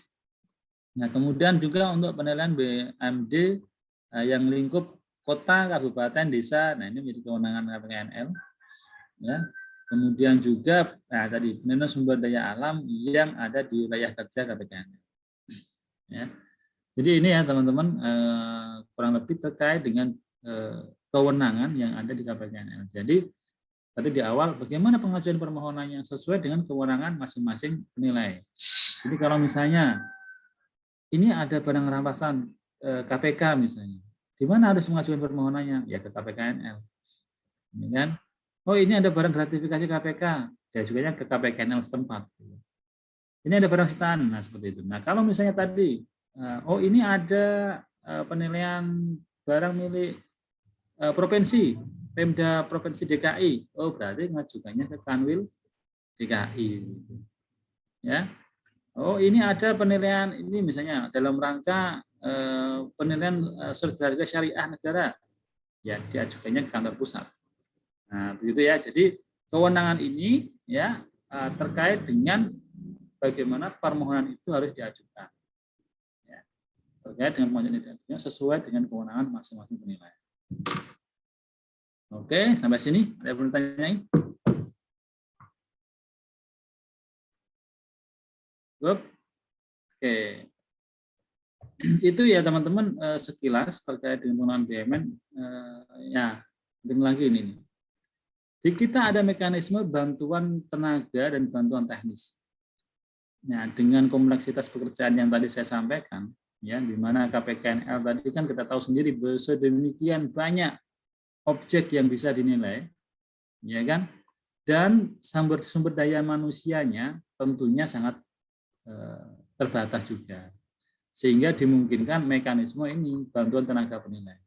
Nah, kemudian juga untuk penilaian BMD yang lingkup kota, kabupaten, desa, nah ini menjadi kewenangan KPKNL. Ya. Kemudian juga tadi penilaian sumber daya alam yang ada di wilayah kerja KPKNL. Ya. Jadi ini ya teman-teman kurang lebih terkait dengan kewenangan yang ada di KPKNL. Jadi tadi di awal bagaimana pengajuan permohonan yang sesuai dengan kewenangan masing-masing penilai. Jadi kalau misalnya ini ada barang rampasan KPK misalnya, di mana harus mengajukan permohonannya? Ya ke KPKNL. Ini kan? Oh ini ada barang gratifikasi KPK, ya juga ke KPKNL setempat. Ini ada barang sitaan, nah seperti itu. Nah kalau misalnya tadi oh ini ada penilaian barang milik provinsi, Pemda Provinsi DKI. Oh berarti mengajukannya ke Kanwil DKI. Gitu. Ya. Oh ini ada penilaian ini misalnya dalam rangka penilaian surat berharga syariah negara. Ya diajukannya ke kantor pusat. Nah begitu ya. Jadi kewenangan ini ya terkait dengan bagaimana permohonan itu harus diajukan. Terkait dengan pengajuan identiknya sesuai dengan kewenangan masing-masing penilai. Oke, sampai sini ada yang bertanya? Oke. Itu ya teman-teman sekilas terkait dengan penggunaan BUMN. Ya, penting lagi ini. Jadi kita ada mekanisme bantuan tenaga dan bantuan teknis. Nah, dengan kompleksitas pekerjaan yang tadi saya sampaikan, ya di mana KPKNL tadi kan kita tahu sendiri sedemikian banyak objek yang bisa dinilai, ya kan, dan sumber daya manusianya tentunya sangat terbatas juga, sehingga dimungkinkan mekanisme ini bantuan tenaga penilai.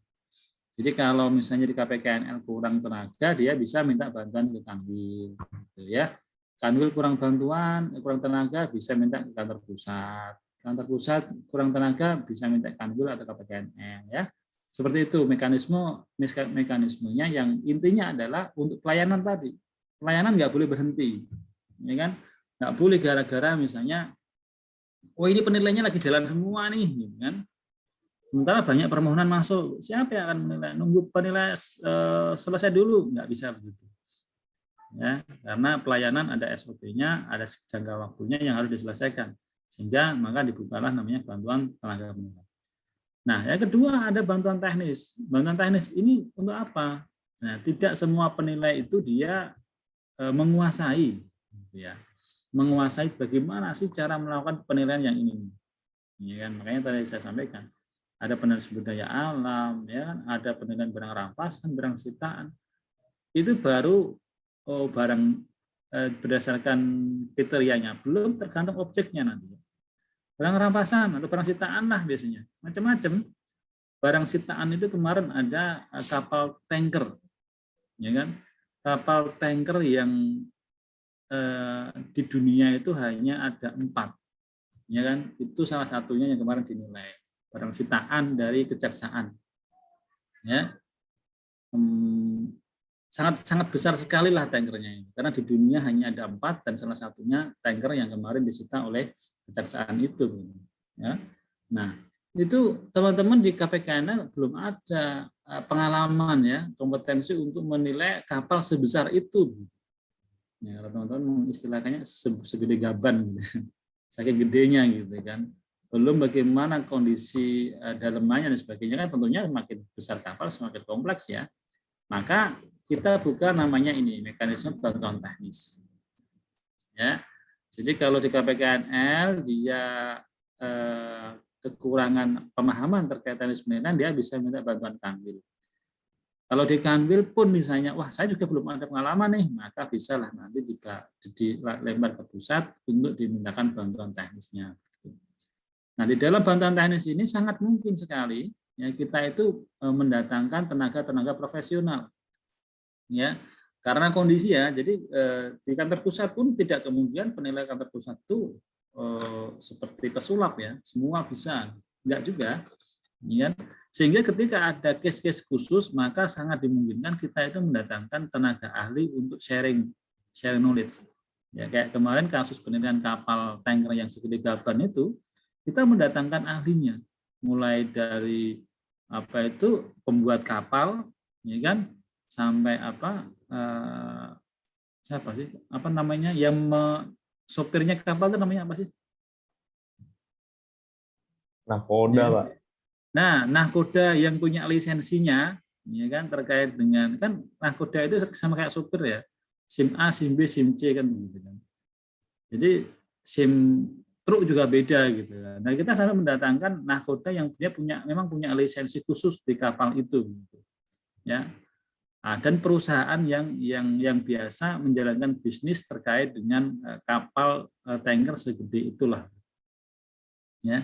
Jadi kalau misalnya di KPKNL kurang tenaga, dia bisa minta bantuan ke Kanwil, gitu ya. Kanwil kurang bantuan, kurang tenaga, bisa minta ke kantor pusat. Kantor pusat kurang tenaga bisa minta Kanwil atau KPKNL ya. Seperti itu mekanismenya yang intinya adalah untuk pelayanan tadi. Pelayanan nggak boleh berhenti. Ya kan? Nggak boleh gara-gara misalnya oh ini penilaiannya lagi jalan semua nih gitu kan. Sementara banyak permohonan masuk. Siapa yang akan menilai? Nunggu penilai selesai dulu, nggak bisa begitu. Ya, karena pelayanan ada SOP-nya, ada jangka waktunya yang harus diselesaikan. Sehingga maka dibukalah namanya bantuan tenaga penilai. Nah, yang kedua ada bantuan teknis. Bantuan teknis ini untuk apa? Nah, tidak semua penilai itu dia menguasai, ya, menguasai bagaimana sih cara melakukan penilaian yang ini. Ya kan? Makanya tadi saya sampaikan ada penilaian sumber daya alam, ya kan? Ada penilaian barang rampasan, barang sitaan. Itu baru barang berdasarkan kriterianya, belum tergantung objeknya nanti. Barang rampasan atau barang sitaan lah biasanya, macam-macam. Barang sitaan itu kemarin ada kapal tanker, ya kan? Kapal tanker yang di dunia itu hanya ada 4, ya kan? Itu salah satunya yang kemarin dinilai barang sitaan dari kejaksaan, ya. Sangat besar sekali lah tankernya ini, karena di dunia hanya ada 4 dan salah satunya tanker yang kemarin disita oleh kejaksaan itu, ya. Nah itu teman-teman di KPKNL belum ada pengalaman ya kompetensi untuk menilai kapal sebesar itu, ya, teman-teman istilahnya segede gaban, gitu. Saking gedenya gitu kan. belum bagaimana kondisi dalemannya dan sebagainya, kan tentunya semakin besar kapal semakin kompleks ya. Maka kita buka namanya ini mekanisme bantuan teknis. Ya. Jadi kalau di KPKNL dia kekurangan pemahaman terkait teknis penilaian, dia bisa minta bantuan Kanwil. Kalau di Kanwil pun misalnya, wah saya juga belum ada pengalaman nih, maka bisalah nanti dilempar ke pusat untuk dimintakan bantuan teknisnya. Nah, di dalam bantuan teknis ini sangat mungkin sekali ya kita itu mendatangkan tenaga profesional. Ya. Karena kondisi ya, jadi di kantor pusat pun tidak kemudian penilai kantor pusat itu seperti pesulap ya, semua bisa, enggak juga. Ya. Sehingga ketika ada case-case khusus, maka sangat dimungkinkan kita itu mendatangkan tenaga ahli untuk sharing knowledge. Ya, kayak kemarin kasus penilaian kapal tanker yang segede gaban itu, kita mendatangkan ahlinya, mulai dari apa itu pembuat kapal, ya kan, sampai apa siapa sih, apa namanya, yang sopirnya kapal itu namanya apa sih? Nahkoda, Ya. Pak. Nah, nahkoda yang punya lisensinya, ya kan, terkait dengan kan nahkoda itu sama kayak sopir ya, SIM A, SIM B, SIM C kan gitu kan. Jadi SIM truk juga beda gitu. Nah, kita sampai mendatangkan nahkoda yang dia memang punya lisensi khusus di kapal itu, gitu. Ya. Nah, dan perusahaan yang biasa menjalankan bisnis terkait dengan kapal tanker segede itulah. Ya.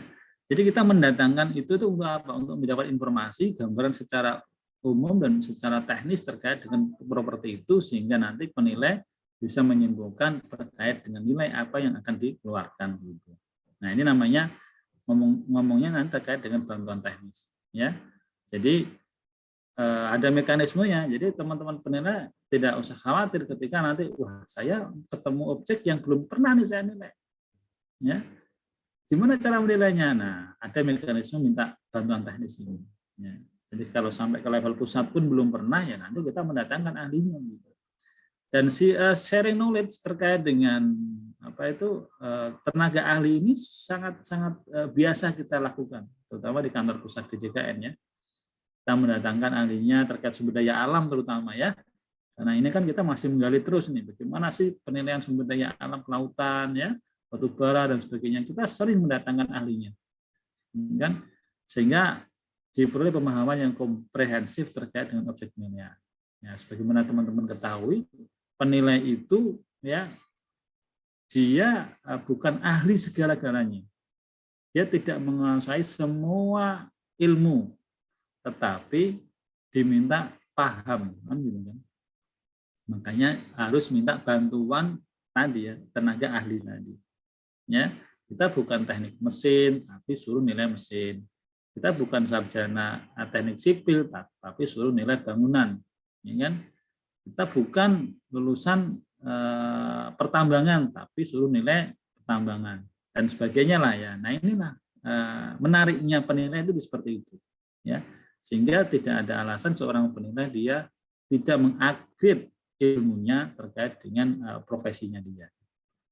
Jadi kita mendatangkan itu tuh untuk apa? Untuk mendapat informasi, gambaran secara umum dan secara teknis terkait dengan properti itu, sehingga nanti penilai bisa menyimpulkan terkait dengan nilai apa yang akan dikeluarkan. Gitu. Nah, ini namanya ngomongnya nanti terkait dengan bantuan teknis. Ya, jadi ada mekanismenya. Jadi teman-teman penilai tidak usah khawatir ketika nanti, wah saya ketemu objek yang belum pernah nih saya nilai. Ya. Gimana cara menilainya? Nah, ada mekanisme minta bantuan teknis ini. Ya. Jadi kalau sampai ke level pusat pun belum pernah, ya nanti kita mendatangkan ahlinya. Gitu. Dan si sharing knowledge terkait dengan apa itu tenaga ahli ini sangat biasa kita lakukan, terutama di kantor pusat DJKN ya. Kita mendatangkan ahlinya terkait sumber daya alam terutama ya. Karena ini kan kita masih menggali terus nih, bagaimana sih penilaian sumber daya alam kelautan ya, batu bara dan sebagainya, kita sering mendatangkan ahlinya, kan? Sehingga diperoleh pemahaman yang komprehensif terkait dengan objek penilaian. Ya, sebagaimana teman-teman ketahui, penilai itu ya dia bukan ahli segala-galanya, dia tidak menguasai semua ilmu, tetapi diminta paham, kan gitu kan? Makanya harus minta bantuan tadi ya, tenaga ahli tadi. Ya, kita bukan teknik mesin tapi suruh nilai mesin. Kita bukan sarjana teknik sipil tapi suruh nilai bangunan, ya kan? Kita bukan lulusan pertambangan tapi suruh nilai pertambangan dan sebagainya lah ya. Nah, inilah menariknya penilai itu seperti itu, ya. Sehingga tidak ada alasan seorang penilai dia tidak mengupgrade ilmunya terkait dengan profesinya dia.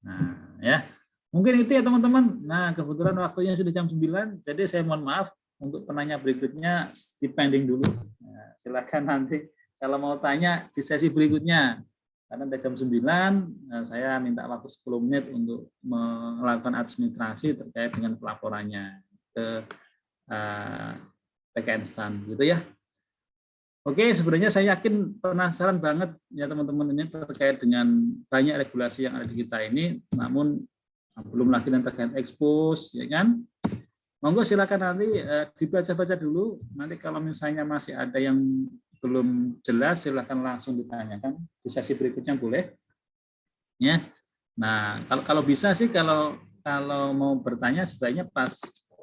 Nah, ya. Mungkin itu ya teman-teman. Nah, kebetulan waktunya sudah jam 9, jadi saya mohon maaf untuk penanya berikutnya dipending dulu. Nah, silakan nanti kalau mau tanya di sesi berikutnya. Karena udah jam 9, saya minta waktu 10 menit untuk melakukan administrasi terkait dengan pelaporannya ke PKN STAN, gitu ya. Oke, sebenarnya saya yakin penasaran banget ya teman-teman ini terkait dengan banyak regulasi yang ada di kita ini, namun belum lagi yang terkait expose, ya kan? Monggo silakan nanti dibaca-baca dulu. Nanti kalau misalnya masih ada yang belum jelas, silakan langsung ditanyakan di sesi berikutnya boleh. Ya. Nah, kalau bisa sih kalau mau bertanya sebaiknya pas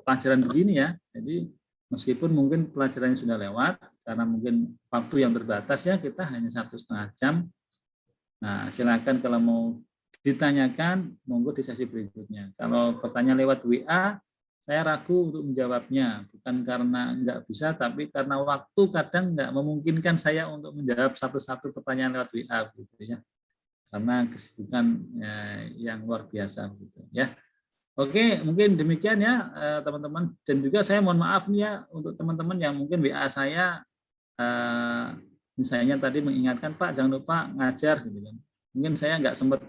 pelajaran begini ya. Jadi meskipun mungkin pelajarannya sudah lewat, karena mungkin waktu yang terbatas ya, kita hanya 1,5 jam. Nah, silakan kalau mau ditanyakan, monggo di sesi berikutnya. Kalau pertanyaan lewat WA, saya ragu untuk menjawabnya. Bukan karena nggak bisa, tapi karena waktu kadang nggak memungkinkan saya untuk menjawab satu-satu pertanyaan lewat WA, gitu ya. Karena kesibukan yang luar biasa, gitu ya. Oke, mungkin demikian ya teman-teman. Dan juga saya mohon maaf nih ya untuk teman-teman yang mungkin WA saya misalnya tadi mengingatkan Pak jangan lupa ngajar gitu kan. Mungkin saya nggak sempat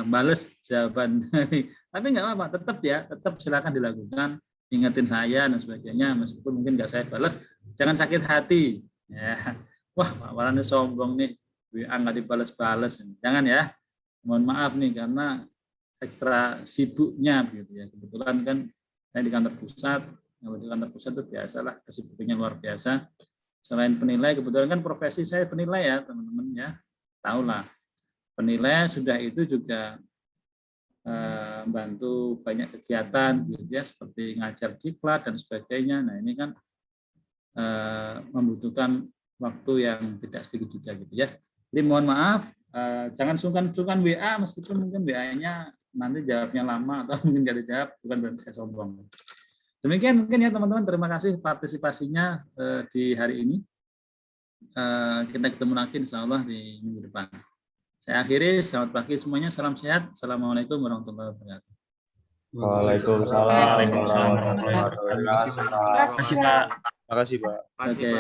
bales jawaban tapi nggak apa-apa, tetap silakan dilakukan, ingetin saya dan sebagainya meskipun mungkin nggak saya balas, jangan sakit hati ya. Wah Pak Walani sombong nih, WA nggak dibalas-balas, jangan ya, mohon maaf nih karena ekstra sibuknya gitu ya. Kebetulan kan saya di kantor pusat, kalau di kantor pusat itu biasalah kesibukannya luar biasa. Selain penilai, kebetulan kan profesi saya penilai ya teman-teman ya, tahulah penilai sudah itu juga bantu banyak kegiatan gitu ya, seperti ngajar diklat dan sebagainya. Nah ini kan membutuhkan waktu yang tidak sedikit juga gitu ya. Jadi mohon maaf, jangan sungkan-sungkan WA meskipun mungkin WA-nya nanti jawabnya lama atau mungkin nggak dijawab, bukan berarti saya sombong. Demikian mungkin ya teman-teman, terima kasih partisipasinya di hari ini. Kita ketemu lagi insya Allah di minggu depan. Saya akhiri, selamat pagi semuanya, salam sehat, assalamualaikum warahmatullahi wabarakatuh. Waalaikumsalam warahmatullahi wabarakatuh. Terima kasih Pak. Makasih Pak. Oke.